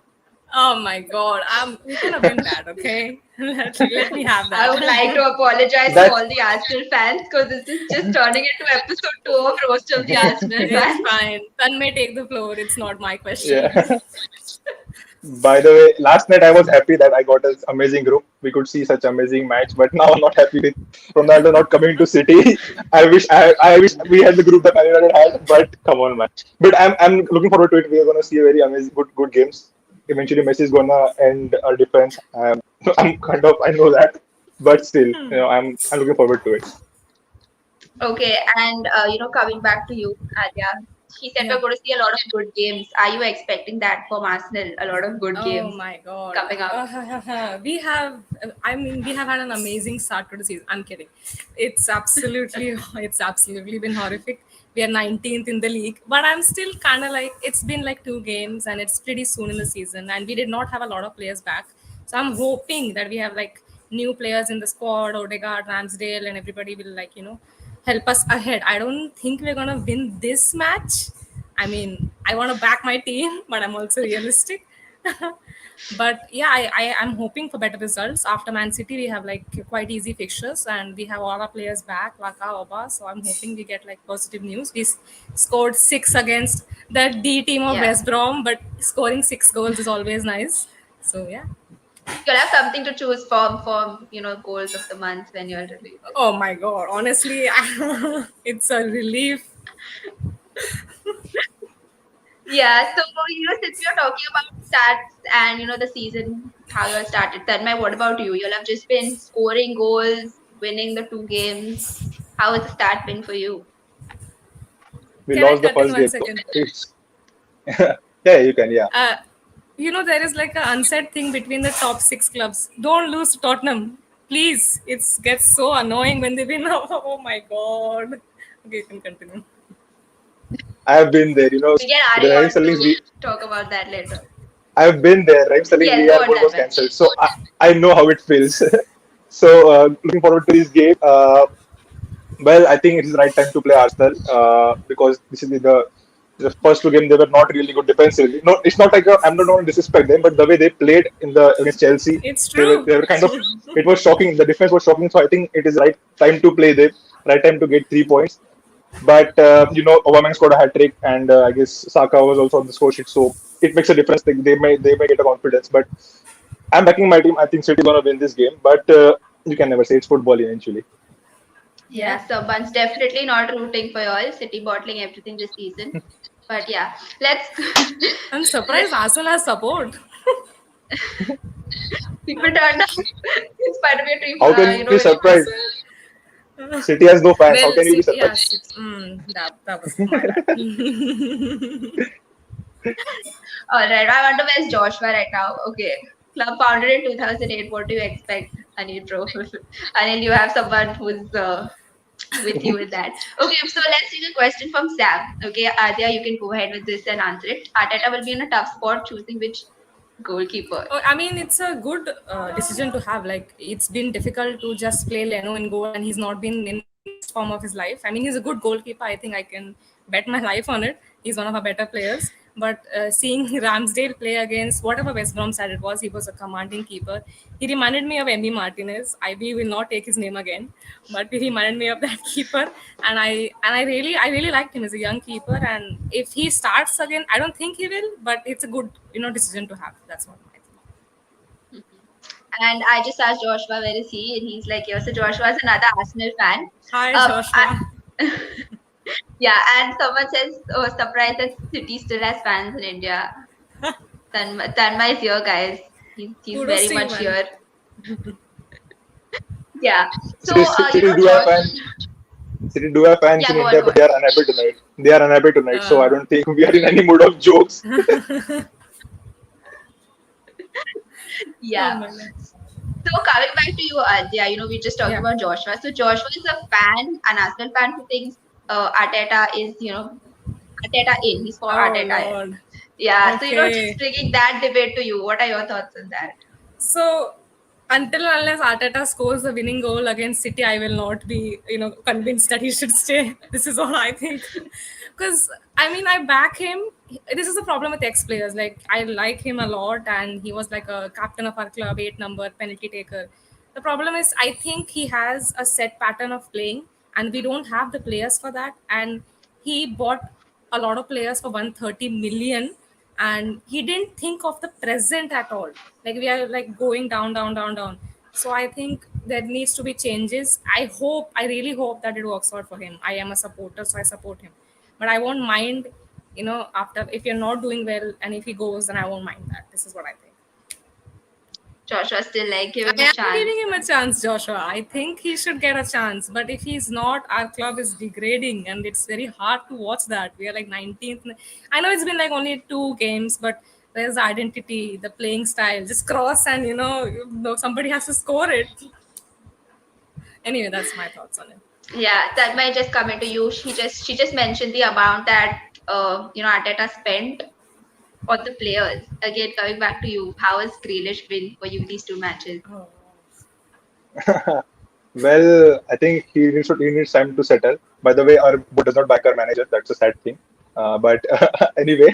Oh my god. We're gonna win that, okay? Let me have that. I would like to apologize to all the Arsenal fans because this is just turning into episode 2 of Roast of the Arsenal fans. It's fine. Tanmay, take the floor. It's not my question. Yeah. By the way, last night I was happy that I got an amazing group. We could see such amazing match, but now I'm not happy with Ronaldo not coming to City. I wish we had the group that Man United had, but come on, man. But I'm looking forward to it. We are gonna see a very amazing good games. Eventually, Messi is gonna end our defense. I know that, but still, I'm looking forward to it. Okay, and coming back to you, Adya. He said we're going to see a lot of good games. Are you expecting that from Arsenal? A lot of good games Oh my god. coming up. We have had an amazing start to the season. I'm kidding. It's absolutely been horrific. We are 19th in the league, but I'm still kind of like, it's been like 2 games and it's pretty soon in the season, and we did not have a lot of players back. So I'm hoping that we have like new players in the squad, Odegaard, Ramsdale, and everybody will help us ahead. I don't think we're gonna win this match. I mean, I want to back my team, but I'm also realistic. But yeah, I'm hoping for better results. After Man City, we have like quite easy fixtures, and we have all our players back, Laka, Oba. So I'm hoping we get like positive news. We scored 6 against the D team of West Brom, but scoring 6 goals is always nice. So yeah. You'll have something to choose from goals of the month when you're released. Oh my god, honestly, it's a relief. Yeah, so since we are talking about stats and the season, how you all started, Tanmay, what about you? You'll have just been scoring goals, winning the 2 games. How has the start been for you? We Can I lost the cut in first 1 game. second? Yeah, you can. Yeah. There is like an unsaid thing between the top 6 clubs. Don't lose to Tottenham. Please, it gets so annoying when they win. Oh my god. Okay, you can continue. I have been there, We get the Arya Rahim on Sterling, to talk about that later. I've been there. Rahim Sterling Yes, VR go on, mode was Tanmay. cancelled, so I know how it feels. So looking forward to this game. Well, I think it is the right time to play Arsenal because this is the first two games they were not really good defensively. No, it's not like I'm not going to disrespect them, but the way they played in the against Chelsea, It's they true. were kind of, it was shocking. The defense was shocking, so I think it is right time to play them, right time to get 3 points. But Aubameyang scored a hat trick, and I guess Saka was also on the score sheet, so it makes a difference. They may get a confidence, but I'm backing my team. I think City is gonna win this game, but you can never say it's football eventually. Yeah, someone's definitely not rooting for y'all. City bottling everything this season. But yeah, let's. I'm surprised Arsenal has support. People turned up in spite of your team, How can you be winning. surprised? City has no fans. How Well, can you be surprised? yes, that was my bad. All right, I wonder where's Joshua right now. Okay, club founded in 2008. What do you expect, Anil, bro? Anil, you have someone who's with you with that. Okay, so let's take a question from Sam. Okay, Adya, you can go ahead with this and answer it. Arteta will be in a tough spot choosing which goalkeeper. Oh, I mean, it's a good decision to have. Like, it's been difficult to just play Leno in goal, and he's not been in the best form of his life. I mean, he's a good goalkeeper. I think I can bet my life on it. He's one of our better players. But seeing Ramsdale play against whatever West Brom side it was, he was a commanding keeper. He reminded me of Emmy Martinez. We will not take his name again, but he reminded me of that keeper. And I really liked him as a young keeper. And if he starts again, I don't think he will, but it's a good decision to have. That's what I think. And I just asked Joshua where is he, and he's like, "Yeah." So Joshua's another Arsenal fan. Hi, Um, Joshua. yeah, and someone says, "Oh, surprised that City still has fans in India." Tanmay is here, guys. He's Kudos very to you, much man. here. Yeah. So City do have fans. City do have fans Yeah, in go on, India, go but on. they are unhappy tonight. They are unhappy tonight, so I don't think we are in any mood of jokes. Yeah. Oh my God. So coming back to you, Adya, we just talked Yeah. about Joshua. So Joshua is a fan, an Arsenal fan who thinks Arteta is, Arteta in. He's for Oh Arteta in. Lord. Yeah. So Okay. just bringing that debate to you. What are your thoughts on that? So until unless Arteta scores the winning goal against City, I will not be, convinced that he should stay. This is all I think. Because I mean, I back him. This is the problem with ex-players. Like, I like him a lot, and he was like a captain of our club, 8 number penalty taker. The problem is, I think he has a set pattern of playing, and we don't have the players for that. And he bought a lot of players for 130 million, and he didn't think of the present at all. Like, we are like going down, down, down, down. So I think there needs to be changes. I really hope that it works out for him. I am a supporter, so I support him. But I won't mind, after, if you're not doing well and if he goes, then I won't mind that. This is what I think. Joshua still like give I him a am chance. giving him a chance, Joshua. I think he should get a chance. But if he's not, our club is degrading, and it's very hard to watch that. We are like 19th. I know it's been like only 2 games, but there's the identity, the playing style. Just cross, and somebody has to score it. Anyway, that's my thoughts on it. Yeah, that might just come into you. She just mentioned the amount that Arteta spent on the players. Again, coming back to you, how has Grealish been for you these 2 matches? Oh. Well, I think he needs time to settle. By the way, our board does not back our manager. That's a sad thing. But anyway,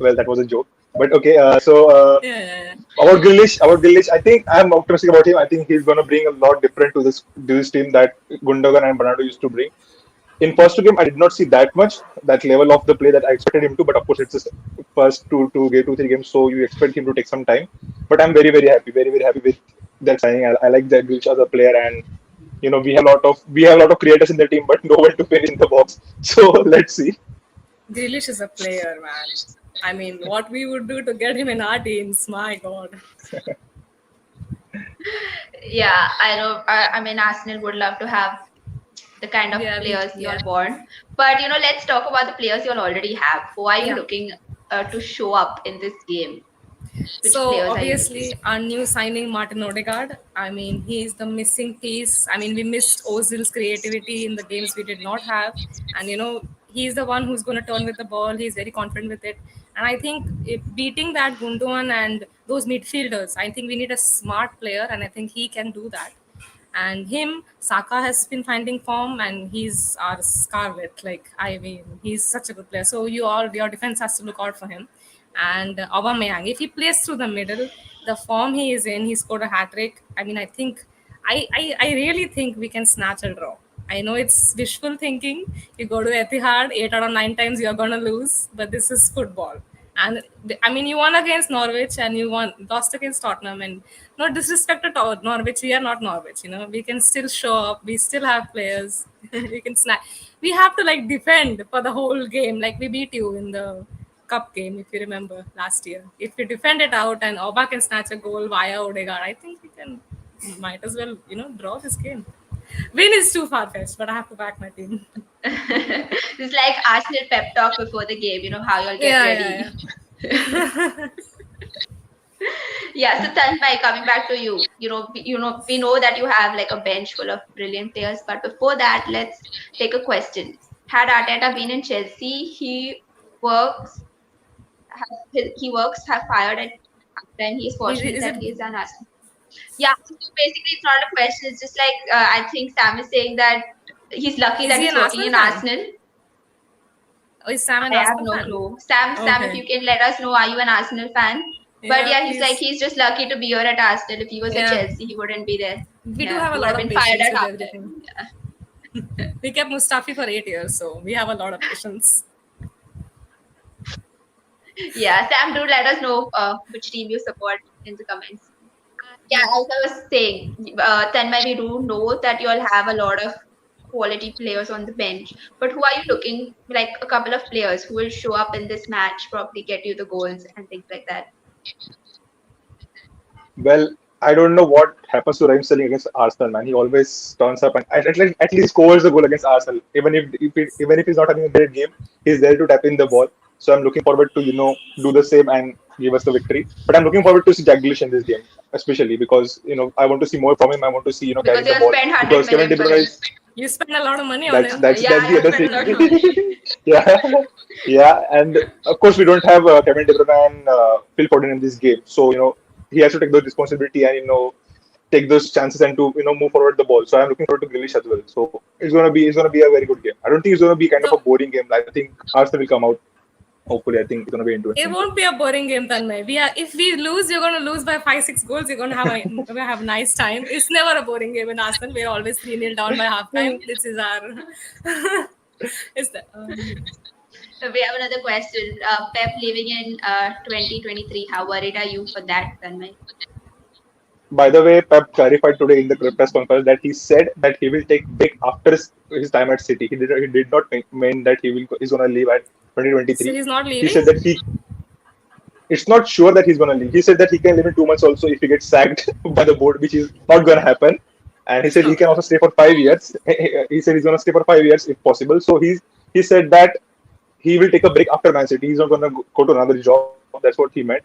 well, that was a joke. But okay, Yeah. about Grealish, I think I'm optimistic about him. I think he's going to bring a lot different to this team that Gundogan and Bernardo used to bring. In first two game, I did not see that level of the play that I expected him to. But of course, it's his first two, 3 games, so you expect him to take some time. But I'm very, very happy, very, very happy with that signing. I like that Grealish as a player, and we have a lot of creators in the team, but no one to finish in the box. So let's see. Grealish is a player, man. I mean, what we would do to get him in our teams, my God. Yeah, I know. I mean, Arsenal would love to have the kind of Yeah, players yeah. you're born. But let's talk about the players you'll already have. Who are you Yeah. looking to show up in this game? Which So players are you looking? obviously our new signing Martin Odegaard. I mean, he is the missing piece. I mean, we missed Ozil's creativity in the games we did not have, and he's the one who's going to turn with the ball. He's very confident with it, and I think beating that Gundogan and those midfielders, I think we need a smart player, and I think he can do that. And him, Saka has been finding form, and he's our scarlet. Like, I mean, he's such a good player. So your defense has to look out for him. And Aubameyang, if he plays through the middle, the form he is in, he scored a hat trick. I mean, I really think we can snatch a draw. I know it's wishful thinking. You go to Etihad, 8 out of 9 times you're gonna lose, but this is football. And I mean, you won against Norwich and you lost against Tottenham. And no disrespect to Norwich, we are not Norwich. We can still show up. We still have players. We can snap. We have to like defend for the whole game. Like we beat you in the cup game, if you remember last year. If we defend it out and Oba can snatch a goal via Odegaard, I think we can. Might as well, draw this game. Win is too far fetched, but I have to back my team. It's like Arsenal pep talk before the game. You know how you'll get ready. Yeah. Yeah, so Tanmay, coming back to you, we know that you have like a bench full of brilliant players, but before that, let's take a question. Had Arteta been in Chelsea, have fired at halftime. He's fortunate Is that it he's done Arsenal. Yeah, so basically, it's not a question. It's just like I think Sam is saying that he's lucky Is that he he's an working Arsenal in fan? Arsenal. Or is Sam an I have Arsenal no fan? clue. Sam, if Okay. you can let us know, are you an Arsenal fan? But yeah, he's like, Please. he's just lucky to be here at Arsenal. If he was at Yeah. Chelsea, he wouldn't be there. We do Yeah, have he a would lot have of been fired patience at with halftime. everything. Yeah. We kept Mustafi for 8 years, so we have a lot of patience. Yeah, Sam, do let us know which team you support in the comments. Yeah, as I was saying, Tanmay, we do know that you all have a lot of quality players on the bench, but who are you looking like a couple of players who will show up in this match, probably get you the goals and things like that? Well, I don't know what happens to Raheem Sterling against Arsenal, man. He always turns up and at least scores a goal against Arsenal. Even if he's not having a great game, he's there to tap in the ball. So I'm looking forward to do the same and give us the victory. But I'm looking forward to see Jack Grealish in this game, especially because I want to see more from him. I want to see Because carrying the you'll ball spend 100 because Kevin million De for Bruyne him. is You spend a lot of money on that's him. that's Yeah, that's the you other spend a lot of thing. money. Yeah, yeah, and of course we don't have Kevin De Bruyne and Phil Foden in this game, so he has to take those responsibility and take those chances and to move forward the ball. So I'm looking forward to Grealish as well. So it's gonna be a very good game. I don't think it's gonna be kind of a So boring game. I think Arsenal will come out. Hopefully, I think it's gonna be into it it. won't be a boring game, Tanmay. If we lose, you're gonna lose by 5-6 goals. You're gonna have a nice time. It's never a boring game in Arsenal. We're always 3-0 down by halftime. This is our. Is that? We have another question. Pep leaving in 2023. How worried are you for that, Tanmay? By the way, Pep clarified today in the press conference that he said that he will take break after his time at City. He did not mean that he's gonna leave at So 2023. he's not He said leaving. that it's not sure that he's going to leave. He said that he can leave in 2 months also if he gets sacked by the board, which is not going to happen. And he said he can Okay. also stay for 5 years. He said he's going to stay for 5 years if possible. So he said that he will take a break after Man City. He's not going to go to another job. That's what he meant.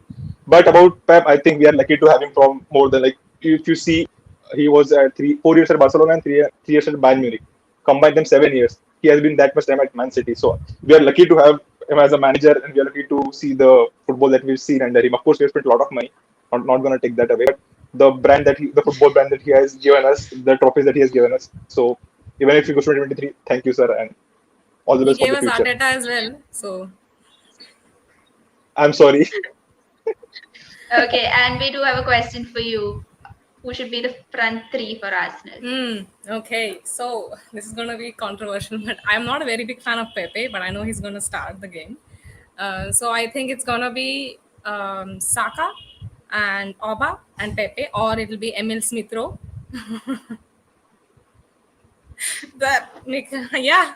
But about Pep, I think we are lucky to have him from more than like if you see, he was 4 years at Barcelona and 3 years at Bayern Munich. Combine them 7 years. He has been that much time at Man City. So we are lucky to have him as a manager, and we are lucky to see the football that we've seen under him. Of course, we have spent a lot of money. Not going to take that away. But the football brand that he has given us, the trophies that he has given us. So even if he goes to 2023, thank you, sir, and all the He best for gave the us future. Arteta as well. So I'm sorry. Okay, and we do have a question for you. Who should be the front three for Arsenal? okay. So this is gonna be controversial, but I'm not a very big fan of Pepe, but I know he's gonna start the game. So I think it's gonna be Saka and Oba and Pepe, or it'll be Emil Smith Rowe. Yeah,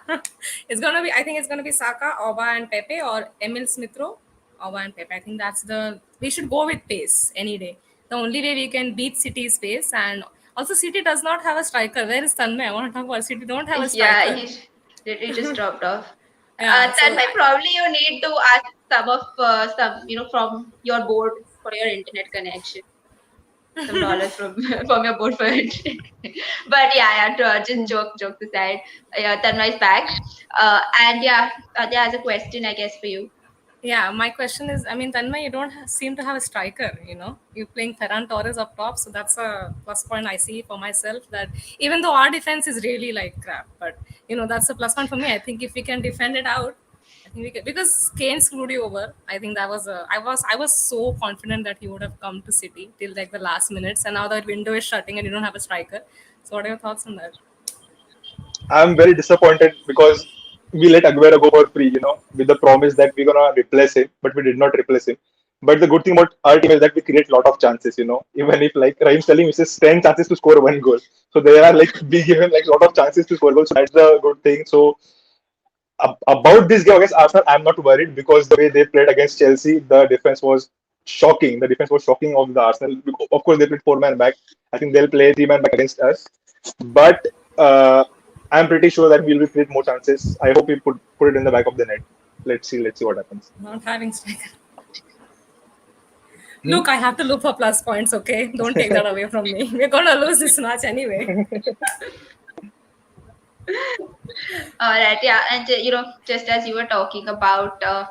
it's gonna be. I think it's gonna be Saka, Oba, and Pepe, or Emil Smith Rowe, Oba and Pepe. I think that's the. We should go with pace any day. The only way we can beat City's pace, and also City does not have a striker. Where is Tanmay? I want to talk about City. Don't have a Yeah, striker. he literally just dropped off. Yeah. So Tanmay, probably you need to ask some of from your board for your internet connection. Some dollars from from your board for it. But just joke aside. Tanmay is back. And yeah, Adya has a question, I guess, for you. Yeah, my question is, I mean, Tanmay, you don't seem to have a striker, you know. You're playing Ferran Torres up top, so that's a plus point I see for myself. That even though our defense is really like crap, but you know that's a plus point for me. I think if we can defend it out, I think we can, because Kane screwed you over. I think that was I was so confident that he would have come to City till like the last minutes, and now that window is shutting and you don't have a striker. So what are your thoughts on that? I'm very disappointed because we let Aguero go for free, with the promise that we're gonna replace him, but we did not replace him. But the good thing about our team is that we create a lot of chances. Even if like Raheem's telling, which is 10 chances to score one goal. So they are like be given like a lot of chances to score goals. So that's the good thing. So about this game against Arsenal, I'm not worried because the way they played against Chelsea, the defense was shocking. The defense was shocking of the Arsenal. Of course, they played four-man back. I think they'll play three-man back against us. But I'm pretty sure that we'll be create more chances. I hope we put it in the back of the net. Let's see what happens. Not having striker. Look, I have to look for plus points, okay? Don't take that away from me. We're going to lose this match anyway. All right, yeah, and just as you were talking about the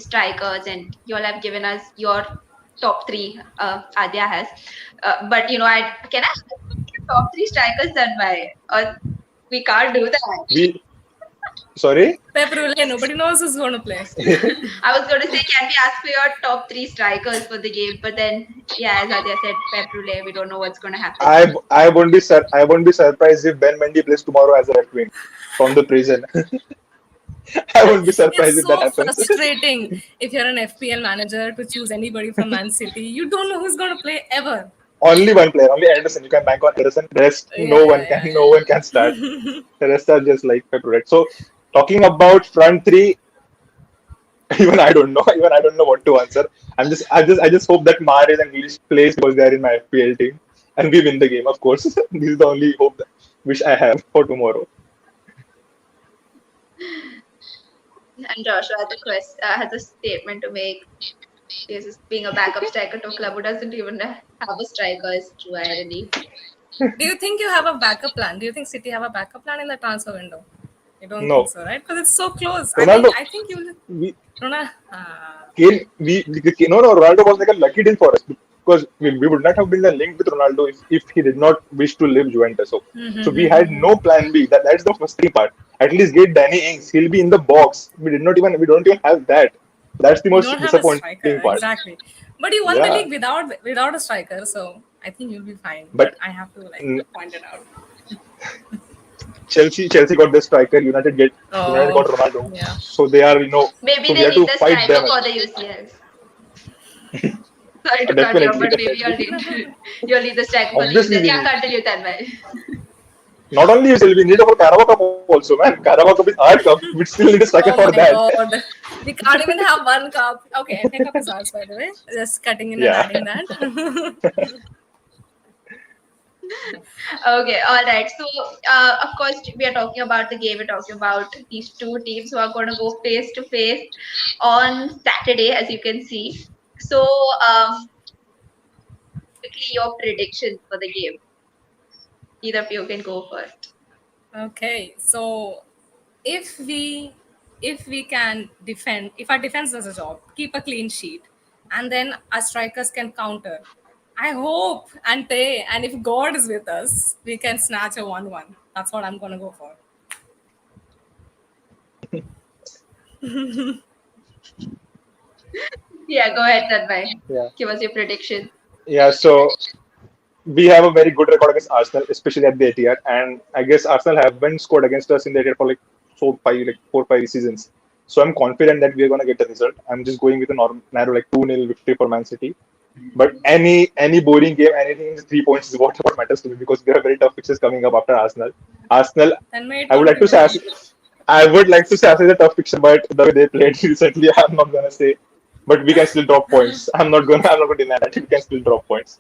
strikers, and you all have given us your top three. Adya has, but I can I have top three strikers done by? We can't do that. Sorry? Pep Roulette, nobody knows who's going to play. I was going to say, can we ask for your top three strikers for the game? But then, yeah, as Adya said, Pep Roulette, we don't know what's going to happen. I won't be surprised if Ben Mendy plays tomorrow as a left wing from the prison. I won't be surprised if that happens. It's so frustrating if you're an FPL manager to choose anybody from Man City. You don't know who's going to play ever. Only one player, only Anderson. You can bank on Anderson. Rest, no one can start. The rest are just like Pep Roulette. So talking about front three, even I don't know what to answer. I just hope that Mahrez and Grealish plays because they are in my FPL team and we win the game. Of course, this is the only hope which I have for tomorrow. And Joshua has a statement to make. He's being a backup striker to a club who doesn't even have a striker is true irony. Do you think you have a backup plan? Do you think City have a backup plan in the transfer window? You don't No. think so, right? Because it's so close. Ronaldo, I think you will. Ronaldo was like a lucky deal for us because we would not have been linked with Ronaldo if he did not wish to leave Juventus. So we had no plan B. That's the frustrating part. At least get Danny Ings. He'll be in the box. We don't even have that. That's the most disappointing part. Exactly. But you won the league without a striker, so I think you'll be fine. But I have to point it out. Chelsea got the striker. United got Ronaldo. Yeah. So they are maybe so they need the striker them. for the UCLs. Sorry to cut you, but maybe you'll need the striker for the UCLs. Yeah, continue, Tanmay. Not only UCL, we need for Carabao Cup also, man. Carabao Cup is our cup. We still need a striker for that. God. We can't even have one cup. Okay, FA Cup is ours, by the way. Just cutting in and adding that. Okay, all right. So, of course, we are talking about the game. We're talking about these two teams who are going to go face to face on Saturday, as you can see. So, quickly, your predictions for the game. Either of you can go first. Okay, so if we can defend, if our defense does a job, keep a clean sheet, and then our strikers can counter. I hope and if God is with us, we can snatch a 1-1. That's what I'm gonna go for. Yeah, go ahead, Tanmay. Yeah. Give us your prediction. Yeah, so we have a very good record against Arsenal, especially at the Etihad, and I guess Arsenal haven't scored against us in the Etihad for like 4-5 seasons. So I'm confident that we're gonna get the result. I'm just going with a narrow like 2-0 victory for Man City. But any boring game, anything 3 points is what matters to me because we have very tough fixtures coming up after Arsenal. I would like to say Arsenal is a tough fixture, but the way they played recently, I'm not gonna say. But we can still drop points. I'm not gonna deny that we can still drop points.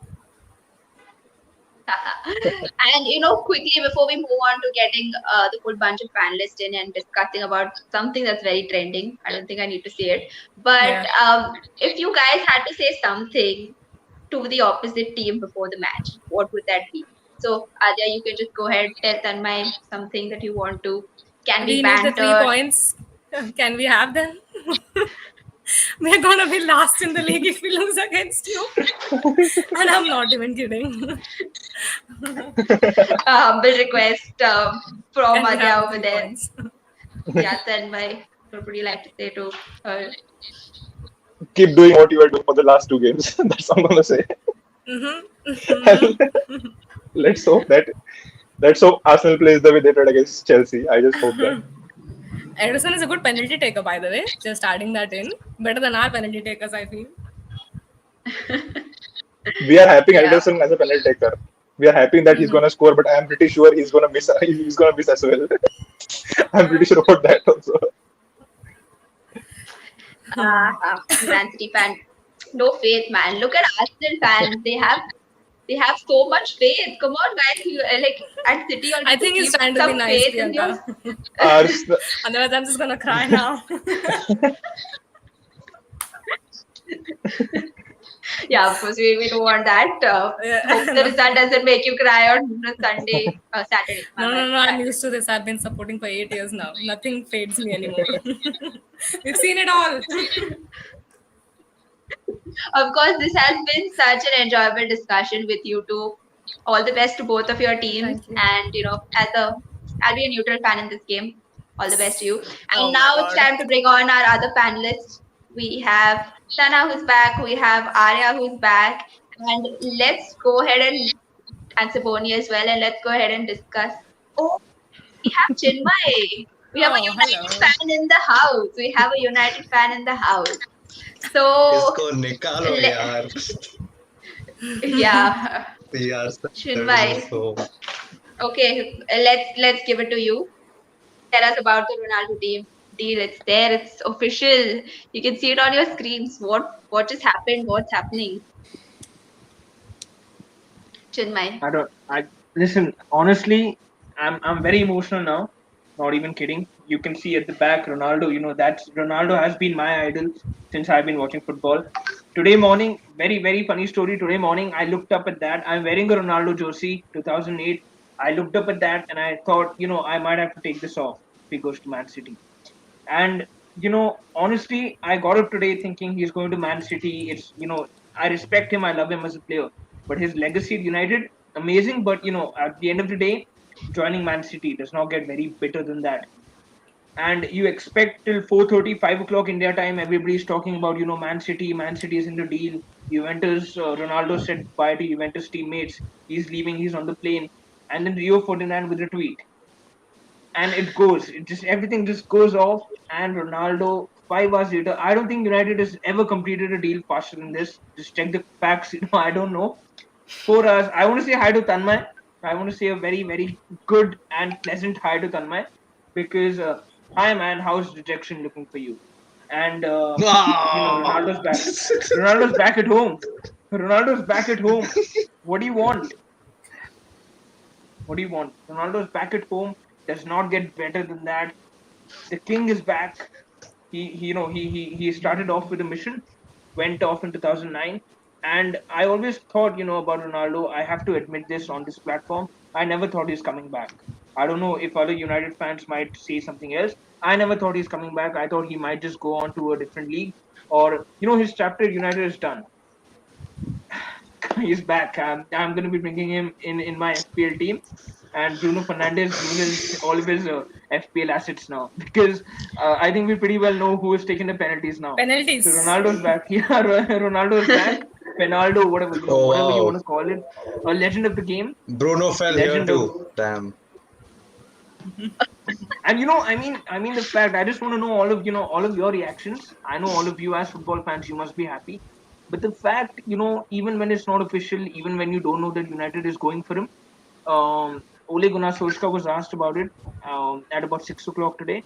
And quickly before we move on to getting the full bunch of panelists in and discussing about something that's very trending, I don't think I need to say it. But Yeah. if you guys had to say something to the opposite team before the match, what would that be? So, Adya, you can just go ahead, tell Tanmay something that you want to. Can be We need the 3 banter. points. Can we have them? We're gonna be last in the league if we lose against you. And I'm not even kidding. Humble request from Can we have Adya the over 3 there. points? Yeah, Tanmay, what would you like to say to her? Keep doing what you were doing for the last 2 games. That's all I'm gonna say. And let's hope that Arsenal plays the way they did against Chelsea. I just hope that. Ederson is a good penalty taker, by the way. Just adding that in. Better than our penalty takers, I feel. We are happy Yeah. Ederson as a penalty taker. We are happy that he's gonna score, but I'm pretty sure he's gonna miss. He's gonna miss as well. I'm pretty sure about that also. Man City fan, no faith, man. Look at Arsenal fans. They have so much faith. Come on, guys. Like at City, you I need to think he's keep trying to be some nice, faith in your. Priyanka. Arsenal, Otherwise, I'm just gonna cry now. Yeah, of course, we don't want that. Hope the result doesn't make you cry on Sunday, Saturday. No, My no, bad. no. I'm used to this. I've been supporting for 8 years now. Nothing fades me anymore. We've seen it all. Of course, this has been such an enjoyable discussion with you two. All the best to both of your teams. Thank you. And I'll be a neutral fan in this game. All the best to you. And Oh my now it's God. time to bring on our other panelists. We have Tanna who's back. We have Arya who's back. And let's go ahead and Ciboni as well. And let's go ahead and discuss. Oh, we have Chinmay. We have a Oh, United hello. fan in the house. We have a United fan in the house. So इसको निकालो le- यार. yeah, यार Chinmay. so Okay, let's give it to you. Tell us about the Ronaldo deal. It's there. It's official. You can see it on your screens. What just happened? What's happening? Chinmay. I listen, honestly, I'm very emotional now. Not even kidding. You can see at the back Ronaldo, that's Ronaldo has been my idol since I've been watching football. Today morning, very, very funny story. Today morning I looked up at that. I'm wearing a Ronaldo jersey, 2008. I looked up at that and I thought, I might have to take this off if he goes to Man City. And honestly, I got up today thinking he's going to Man City. It's I respect him, I love him as a player, but his legacy at United, amazing. But at the end of the day, joining Man City does not get very better than that. And you expect till 4:30, 5 o'clock India time, everybody's talking about Man City. Man City is in the deal. Juventus, Ronaldo said bye to Juventus teammates. He's leaving. He's on the plane. And then Rio Ferdinand with a tweet, and everything just goes off. And Ronaldo 5 hours later, I don't think United has ever completed a deal faster than this. Just check the facts. I don't know. 4 hours. I want to say hi to Tanmay. I want to say a very, very good and pleasant hi to Tanmay, because hi man, how's rejection looking for you? And Ronaldo's back. Ronaldo's back at home. Ronaldo's back at home. What do you want? What do you want? Ronaldo's back at home. Does not get better than that. The king is back. He started off with a mission, went off in 2009, and I always thought about Ronaldo. I have to admit this on this platform. I never thought he's coming back. I don't know if other United fans might say something else. I never thought he's coming back. I thought he might just go on to a different league, or his chapter at United is done. He's back. I'm going to be bringing him in my FPL team, and Bruno Fernandes uses all of his FPL assets now, because I think we pretty well know who is taking the penalties now. Penalties. So Ronaldo's back. Yeah, Ronaldo's back. Penaldo, whatever you want to call it, a legend of the game. Bruno fell here Legend too. Damn. And I mean the fact. I just want to know all of your reactions. I know all of you as football fans, you must be happy. But the fact, even when it's not official, even when you don't know that United is going for him, Ole Gunnar Solskjaer was asked about it at about 6 o'clock today,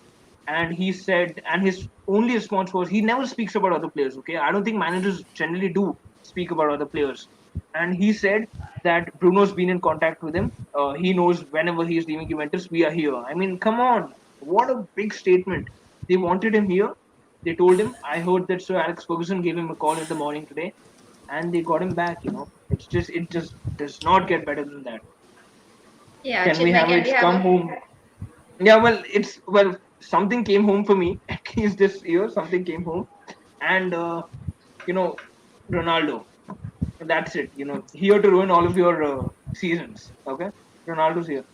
and he said, and his only response was, he never speaks about other players. Okay, I don't think managers generally do speak about other players. and he said that Bruno's been in contact with him. He knows whenever he is leaving Juventus, we are here. I mean, come on, what a big statement! They wanted him here. They told him. I heard that Sir Alex Ferguson gave him a call in the morning today, and they got him back. It just does not get better than that. Yeah, Can we Chinmay, have can we it have come a home? Yeah, well, something came home for me at least this year. Something came home, and you know, Ronaldo. That's it. Here to ruin all of your seasons. Okay, Ronaldo's here.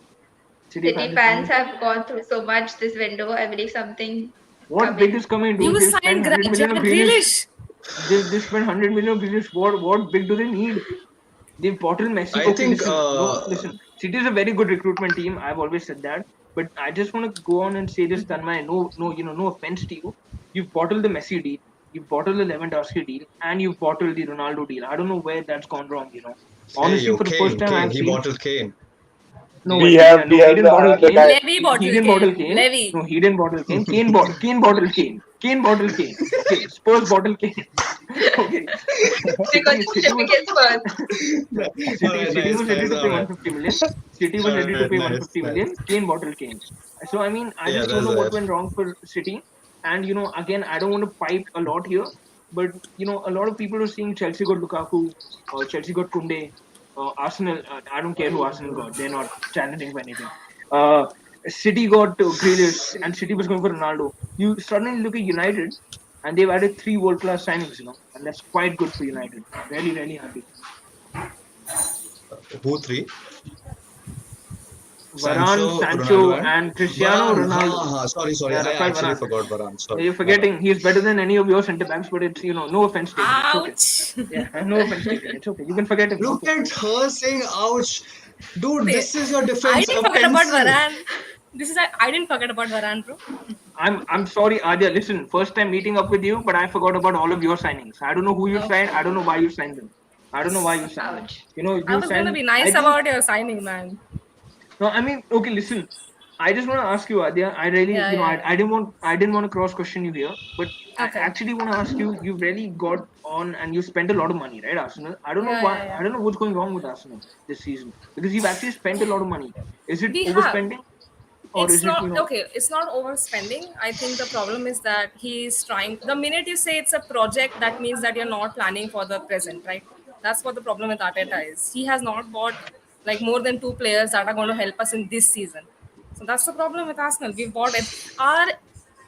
City City fans are fans coming. have gone through so much this window. I believe something What big coming. is coming, dude? You They spent signed 100 million on Jack Grealish. Grealish. They spent 100 million on Grealish. What big do they need? They've bottled Messi. I Okay, think listen, listen. City is a very good recruitment team. I've always said that. But I just want to go on and say this, Tanmay. No, no offense to you. You've bottled the Messi deal. You've bottled the Lewandowski deal, and you've bottled the Ronaldo deal. I don't know where that's gone wrong. hey Honestly, yo, for the first time Kane, I've he seen. bottled Kane. No, We well, yeah, have no, he didn't bottle the Kane. guy. Levy He bottled didn't bottle Kane. Kane. Levy. No, he didn't bottle Kane. Kane bottled Kane. Kane bottled Kane. Okay, Spurs bottle Kane. Okay. Because City, it's City was typical Spurs. All right, City nice, was ready nice. to All pay right, 150 million. City was all ready to right, pay nice, 150 nice. million. Kane bottled Kane. So I mean, I Yeah, just don't that's know what right. went wrong for City. And again, I don't want to pipe a lot here, but a lot of people are seeing Chelsea got Lukaku, or Chelsea got Kunde, Arsenal. I don't care who Arsenal got; they're not challenging for anything. Uh, City got Grealish, and City was going for Ronaldo. You suddenly look at United, and they've added 3 world-class signings, and that's quite good for United. Really, really happy. Who three? Varane, Sancho, Sancho, Ronaldo, and and Cristiano Varane. Ronaldo. Sorry. Yeah, I Rafael actually Varane. forgot Varane. Sorry, You're my bad. forgetting he's better than any of your centre backs, but it's no offense taken. It's okay. Ouch. Yeah, no offense taken. It's okay. You can forget him. Look Okay. at her saying, "Ouch, dude! Wait, This is your I defense. didn't A forget about pencil." Varane. I didn't forget about Varane, bro. I'm sorry, Adya. Listen, first time meeting up with you, but I forgot about all of your signings. I don't know who you signed. I Okay. don't know why you signed them. I don't know why you signed them. Ouch. I You was gonna signed. be I nice think about your signing, man. no. I mean, okay. Listen, I just want to ask you, Adya. I really, Yeah, yeah, I didn't want to cross question you here, but yeah. I Okay. actually want to ask you. You really got on and you spent a lot of money, right, Arsenal? I don't know Yeah, why. yeah, yeah. I don't know what's going wrong with Arsenal this season because you've actually spent a lot of money. Is it We have. overspending or It's is it not okay. It's not overspending. I think the problem is that he's trying. The minute you say it's a project, that means that you're not planning for the present, right? That's what the problem with Arteta is. He has not bought like more than 2 players that are going to help us in this season. So that's the problem with Arsenal. We've bought it. Our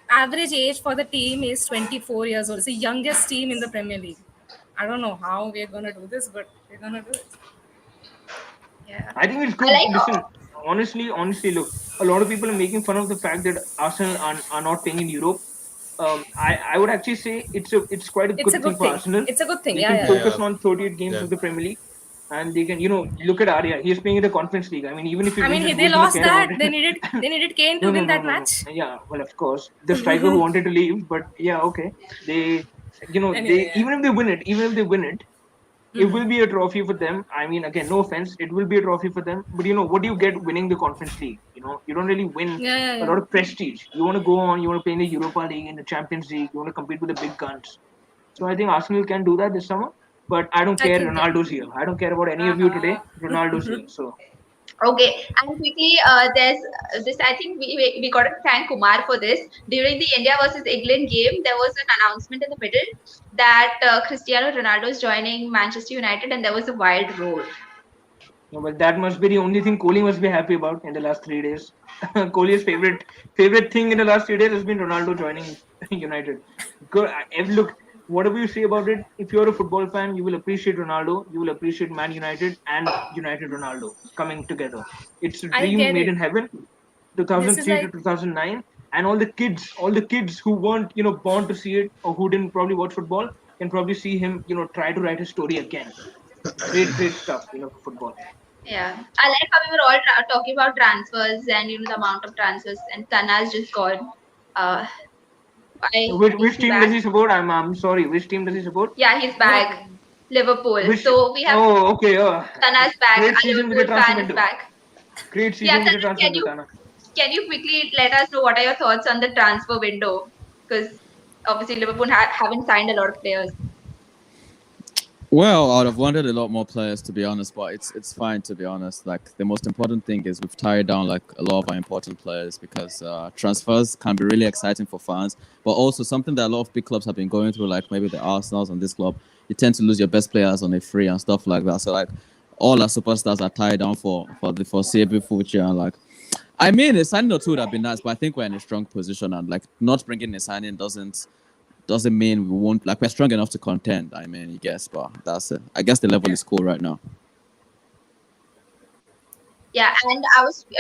average age for the team is 24 years old. It's the youngest team in the Premier League. I don't know how we're going to do this, but we're going to do it. Yeah. I think it's I good. like. Listen, honestly, look, a lot of people are making fun of the fact that Arsenal are not playing in Europe. I would actually say it's quite a It's a good thing good for thing. Arsenal. It's a good thing. They Yeah, can yeah, yeah. focus Yeah, on 38 games yeah. of the Premier League, and they can look at Arya. He's playing in the Conference League. I mean, even if he I wins mean, it, they who's gonna lost care about that. it? They needed Kane to No, no, win no, that no, no. match. Yeah, well, of course, the striker who wanted to leave, but yeah, okay. They, Anyway, they yeah. even if they win it, it will be a trophy for them. I mean, again, no offense, it will be a trophy for them. But what do you get winning the Conference League? You don't really win Yeah, yeah, a yeah. lot of prestige. You want to go on, you want to play in the Europa League, in the Champions League, you want to compete with the big guns. So I think Arsenal can do that this summer. But I don't I care. think, yeah. Ronaldo's here. I don't care about any of you today. Uh-huh. Ronaldo's here. So Okay, and quickly, there's this. I think we got to thank Kumar for this. During the India versus England game, there was an announcement in the middle that Cristiano Ronaldo is joining Manchester United, and there was a wild roar. well, that must be the only thing Kohli must be happy about in the last 3 days. Kohli's favorite thing in the last 3 days has been Ronaldo joining United. Good. Look, whatever you say about it, if you're a football fan, you will appreciate Ronaldo. You will appreciate Man United and United Ronaldo coming together. It's a I dream get made it. in heaven. This is 2003 to like 2009, and all the kids who weren't born to see it or who didn't probably watch football can probably see him try to write his story again. Great stuff for football. Yeah, I like how we were all talking about transfers and the amount of transfers, and Tanna's just gone. Uh, is Which he team does back? he support? I'm sorry. Which team does he support? Yeah, he's No. back. Liverpool. Which? So we have Oh, okay. Tanna's back. Great Our season with the Liverpool transfer fan is window. back. Great Yeah, season with the Tanna, transfer window, Tanna. can you quickly let us know what are your thoughts on the transfer window? Because obviously Liverpool haven't signed a lot of players. Well, I'd have wanted a lot more players, to be honest, but it's fine, to be honest. Like, the most important thing is we've tied down like a lot of our important players, because transfers can be really exciting for fans, but also something that a lot of big clubs have been going through, like maybe the Arsenals and this club. You tend to lose your best players on a free and stuff like that. So like, all our superstars are tied down for the foreseeable future. And like, I mean, a signing or two would have been nice, but I think we're in a strong position, and like not bringing a signing doesn't mean we won't, like, we're strong enough to contend. I mean, I guess, but that's it. I guess the level is cool right now. Yeah, and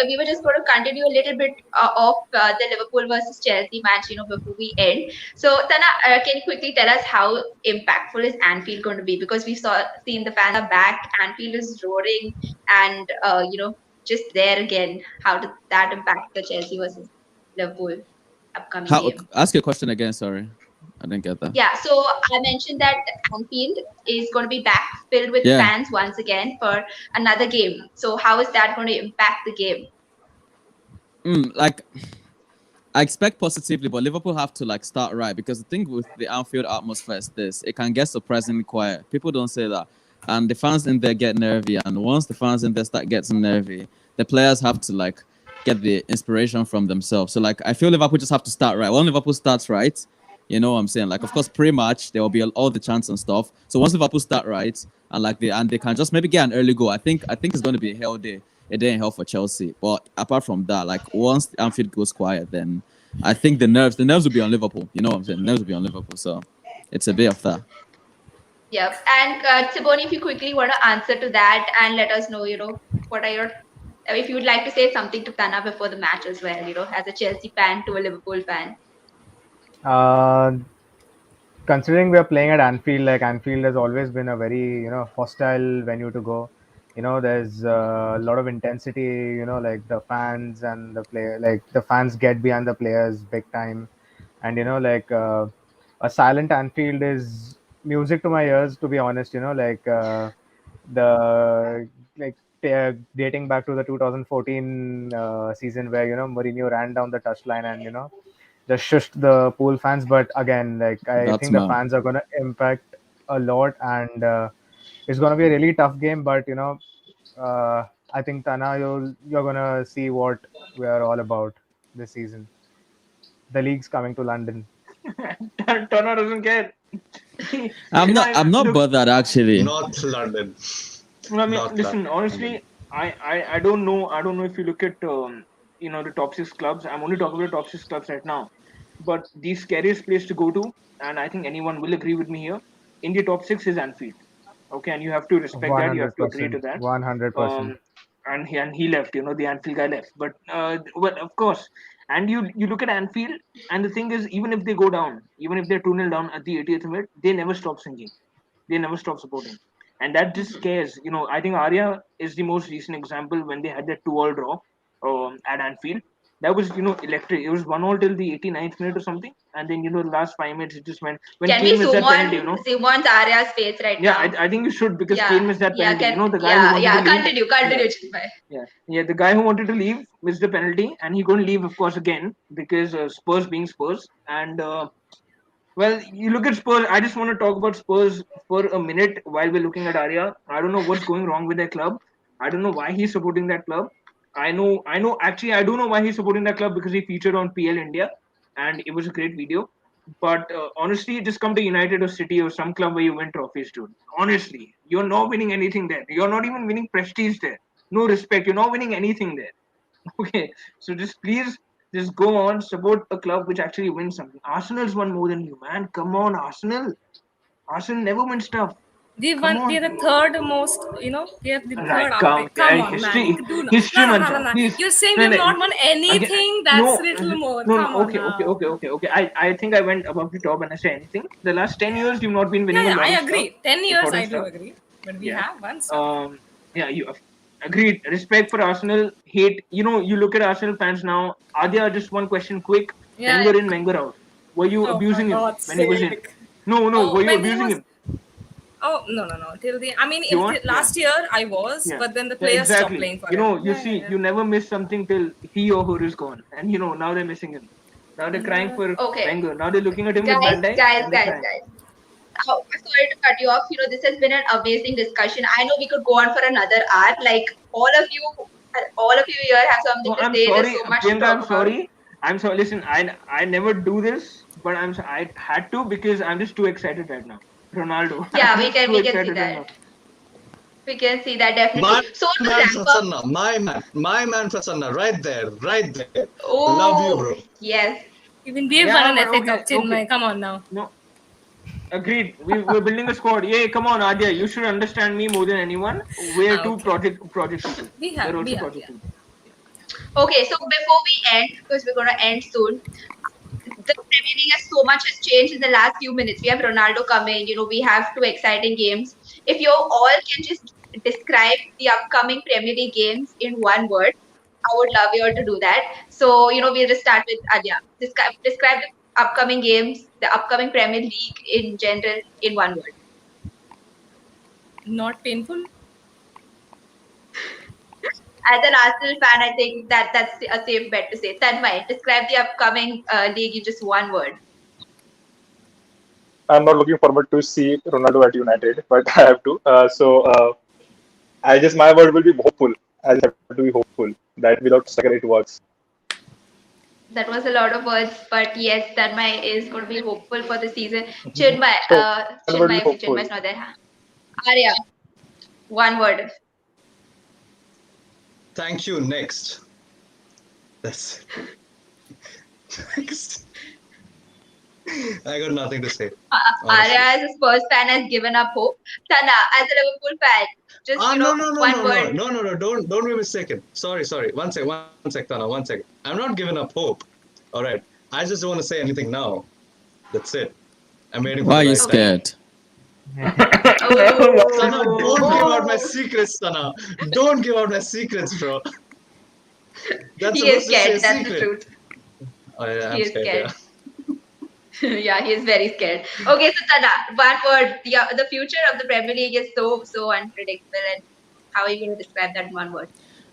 we were just going to continue a little bit of the Liverpool versus Chelsea match, before we end. So, Tanna, can you quickly tell us how impactful is Anfield going to be? Because we've seen the fans are back, Anfield is roaring, and just there again. How did that impact the Chelsea versus Liverpool upcoming game? Ask your question again. Sorry, I didn't get that. Yeah, so I mentioned that Anfield is going to be back filled with fans once again for another game. So how is that going to impact the game? Like, I expect positively, but Liverpool have to like start right, because the thing with the Anfield atmosphere is this: it can get surprisingly quiet. People don't say that, and the fans in there get nervy. And once the fans in there start getting nervy, the players have to like get the inspiration from themselves. So like, I feel Liverpool just have to start right. When Liverpool starts right, you know what I'm saying? Like, of course, pre-match there will be all the chants and stuff. So once Liverpool start right, and like they can just maybe get an early goal, I think it's going to be a day in hell for Chelsea. But apart from that, like, once Anfield goes quiet, then I think the nerves will be on Liverpool. You know what I'm saying? The nerves will be on Liverpool. So it's a bit of that. Yep. And Ciboni, if you quickly want to answer to that and let us know, what are your, if you would like to say something to Tanna before the match as well, as a Chelsea fan to a Liverpool fan. Considering we are playing at Anfield, like Anfield has always been a very hostile venue to go. There's a lot of intensity. Like the fans and the player, like the fans get behind the players big time, and a silent Anfield is music to my ears. To be honest, the like dating back to the 2014 season where Mourinho ran down the touchline and just shushed the pool fans. But again, like I think the fans are gonna impact a lot, and it's gonna be a really tough game. But I think Tanna, you're gonna see what we are all about this season. The league's coming to London. Tanna doesn't care. I'm not bothered actually. North London. I mean, listen, honestly, I don't know. I don't know if you look at the top 6 clubs. I'm only talking about top 6 clubs right now. But the scariest place to go to, and I think anyone will agree with me here, in the top 6 is Anfield. Okay, and you have to respect that. You have to agree to that. 100%. And he left. The Anfield guy left. But well, of course. And you look at Anfield, and the thing is, even if they go down, even if they're 2-0 down at the 80th minute, they never stop singing. They never stop supporting. And that just scares. I think Adya is the most recent example when they had that 2-2 draw at Anfield. That was, electric. It was 1-1 till the 89th minute or something. And then, the last 5 minutes, it just went. When Can Kane we missed that penalty, zoom on Arya's face right now? Yeah, I think you should, because Kane missed that penalty. The guy who wanted to leave. Continue. Yeah, the guy who wanted to leave missed the penalty. And he's going to leave, of course, again, because Spurs being Spurs. And, well, you look at Spurs. I just want to talk about Spurs for a minute while we're looking at Arya. I don't know what's going wrong with their club. I don't know why he's supporting that club. I know. Actually, I do know why he's supporting that club, because he featured on PL India, and it was a great video. But honestly, just come to United or City or some club where you win trophies, dude. Honestly, you're not winning anything there. You're not even winning prestige there. No respect. You're not winning anything there. Okay, so please go on, support a club which actually wins something. Arsenal's won more than you, man. Come on, Arsenal. Arsenal never win stuff. We are the third most, we have the third Come on, history, man. History, no. You're saying we've not won anything, that's little more. Okay. I think I went above the top and I say anything. The last 10 years, you've not been winning a lot I of agree. stuff. 10 years, I do agree. But we have won stuff. You have agreed. Respect for Arsenal. Hate. You look at Arsenal fans now. Adya, just one question quick. Wenger in, Wenger out. Were you abusing him when he was in? No. Were you abusing him? Oh, no. Till last year I was, but then the players stopped playing for him. You never miss something till he or her is gone. And, now they're missing him. Now they're crying for Wenger. Now they're looking at him with Van Dyke. Guys. Sorry to cut you off. This has been an amazing discussion. I know we could go on for another hour. Like all of you here have something No, to I'm say. There's sorry, so much to Priyanka. talk I'm about. sorry. I'm sorry. Listen, I never do this, but I had to because I'm just too excited right now. Ronaldo. Yeah, I'm we just can too we can see excited right that. now. We can see that definitely. My So man to wrap up, Prasanna, my man Prasanna, right there, right there. Love you, oh bro. yes, Even we've won Yeah, an but FA okay, Cup, okay. Chinmay. Come on now. No, agreed. We're building a squad. Yeah, come on, Adya. You should understand me more than anyone. We're two Okay. project people. We We're have, we also have, project yeah. people. okay. So before we end, because we're gonna end soon, the Premier League has changed in the last few minutes. We have Ronaldo coming. We have two exciting games. If you all can just describe the upcoming Premier League games in one word, I would love you all to do that. So we'll just start with Adya. Describe the upcoming games, the upcoming Premier League in general in one word. Not painful. As an Arsenal fan, I think that's a safe bet to say. Tanmay, describe the upcoming league in just one word. I'm not looking forward to see Ronaldo at United, but I have to. I just my word will be hopeful. I just have to be hopeful that without striker it works. That was a lot of words, but yes, Tanmay is going to be hopeful for the season. So one word will be Chinmay, if hopeful. Chinmay is not there. Huh? Arya, one word. Thank you. Next. That's next. I got nothing to say, Arya, honestly. as a Spurs fan, has given up hope. Tanna, as a Liverpool fan, just No, no, no, one no, no, word. no, no, no. Don't be mistaken. Sorry. One sec, Tana. One sec. I'm not giving up hope. All right. I just don't want to say anything now. That's it. I'm waiting for the Why are right you time. Okay. scared? Sana, don't give out my Oh, secrets, Sana. Don't give out my secrets, bro. That's he is supposed to stay a scared. That's the secret. truth. Oh, yeah, He I'm is scared. scared. Yeah. Yeah, he is very scared. Okay, so Tanna, one word. The future of the Premier League is so unpredictable. And how are you going to describe that in one word?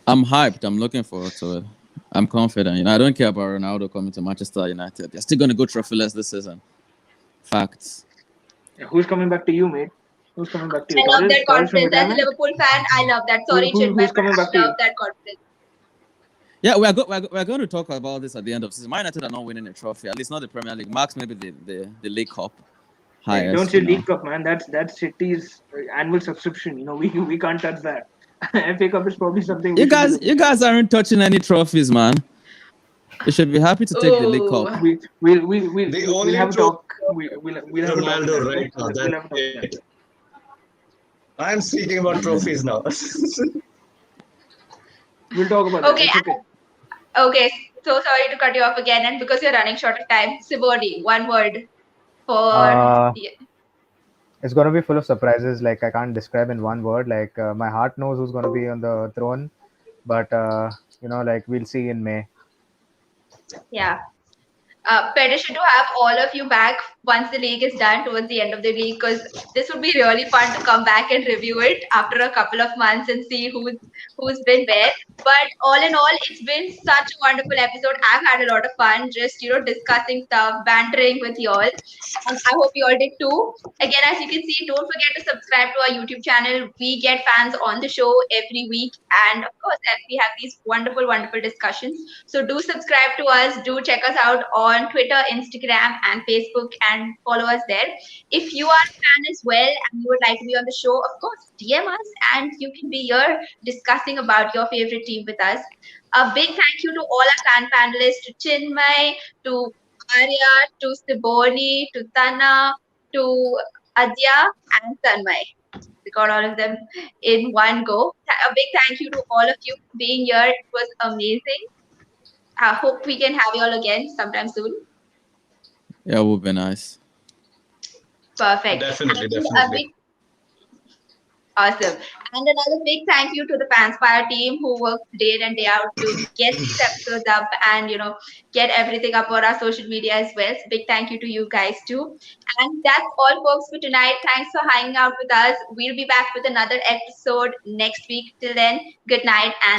I'm hyped. I'm looking forward to it. I'm confident. I don't care about Ronaldo coming to Manchester United. They're still going to go trophyless this season. Facts. Who's coming back to you, mate? Who's coming back to I you? love that Torres from confidence. As a retirement? Liverpool fan, I love that. Sorry, Chinmay, Who's but coming back to I love you? that confidence. Yeah, we're going to talk about this at the end of the season. Man United are not winning a trophy, at least not the Premier League. Max maybe the League Cup Hey, don't highest. say League Cup, man. That's City's annual subscription. We can't touch that. FA Cup is probably something we You should be guys, looking you at. guys aren't touching any trophies, man. You should be happy to take the League Cup. Oh, The We'll only have a trophy talk. We'll have a talk on Ronaldo that. Okay, right now. we'll That's have a talk on that. it. I'm speaking about trophies now. We'll talk about that. okay. It's okay. Okay. So sorry to cut you off again, and because you're running short of time, Ciboni, one word for. Uh, it's gonna be full of surprises. Like I can't describe in one word. Like my heart knows who's gonna be on the throne, but like we'll see in May. Yeah. Petition to have all of you back once the league is done towards the end of the league, because this would be really fun to come back and review it after a couple of months and see who's been where. But all in all, it's been such a wonderful episode. I've had a lot of fun just discussing stuff, bantering with y'all. And I hope you all did too. Again, as you can see, don't forget to subscribe to our YouTube channel. We get fans on the show every week. And of course, as we have these wonderful, wonderful discussions. So do subscribe to us. Do check us out on Twitter, Instagram, and Facebook and follow us there. If you are a fan as well and you would like to be on the show, of course, DM us and you can be here discussing about your favorite team with us. A big thank you to all our fan panelists, to Chinmay, to Arya, to Ciboni, to Tanna, to Adya, and Tanmay. We got all of them in one go. A big thank you to all of you for being here. It was amazing. I hope we can have you all again sometime soon. Yeah, it would be nice. Perfect. Definitely, And a definitely. big Awesome. And another big thank you to the Fanspire team who works day in and day out to get these episodes up and get everything up on our social media as well. So big thank you to you guys too. And that's all folks for tonight. Thanks for hanging out with us. We'll be back with another episode next week. Till then, good night and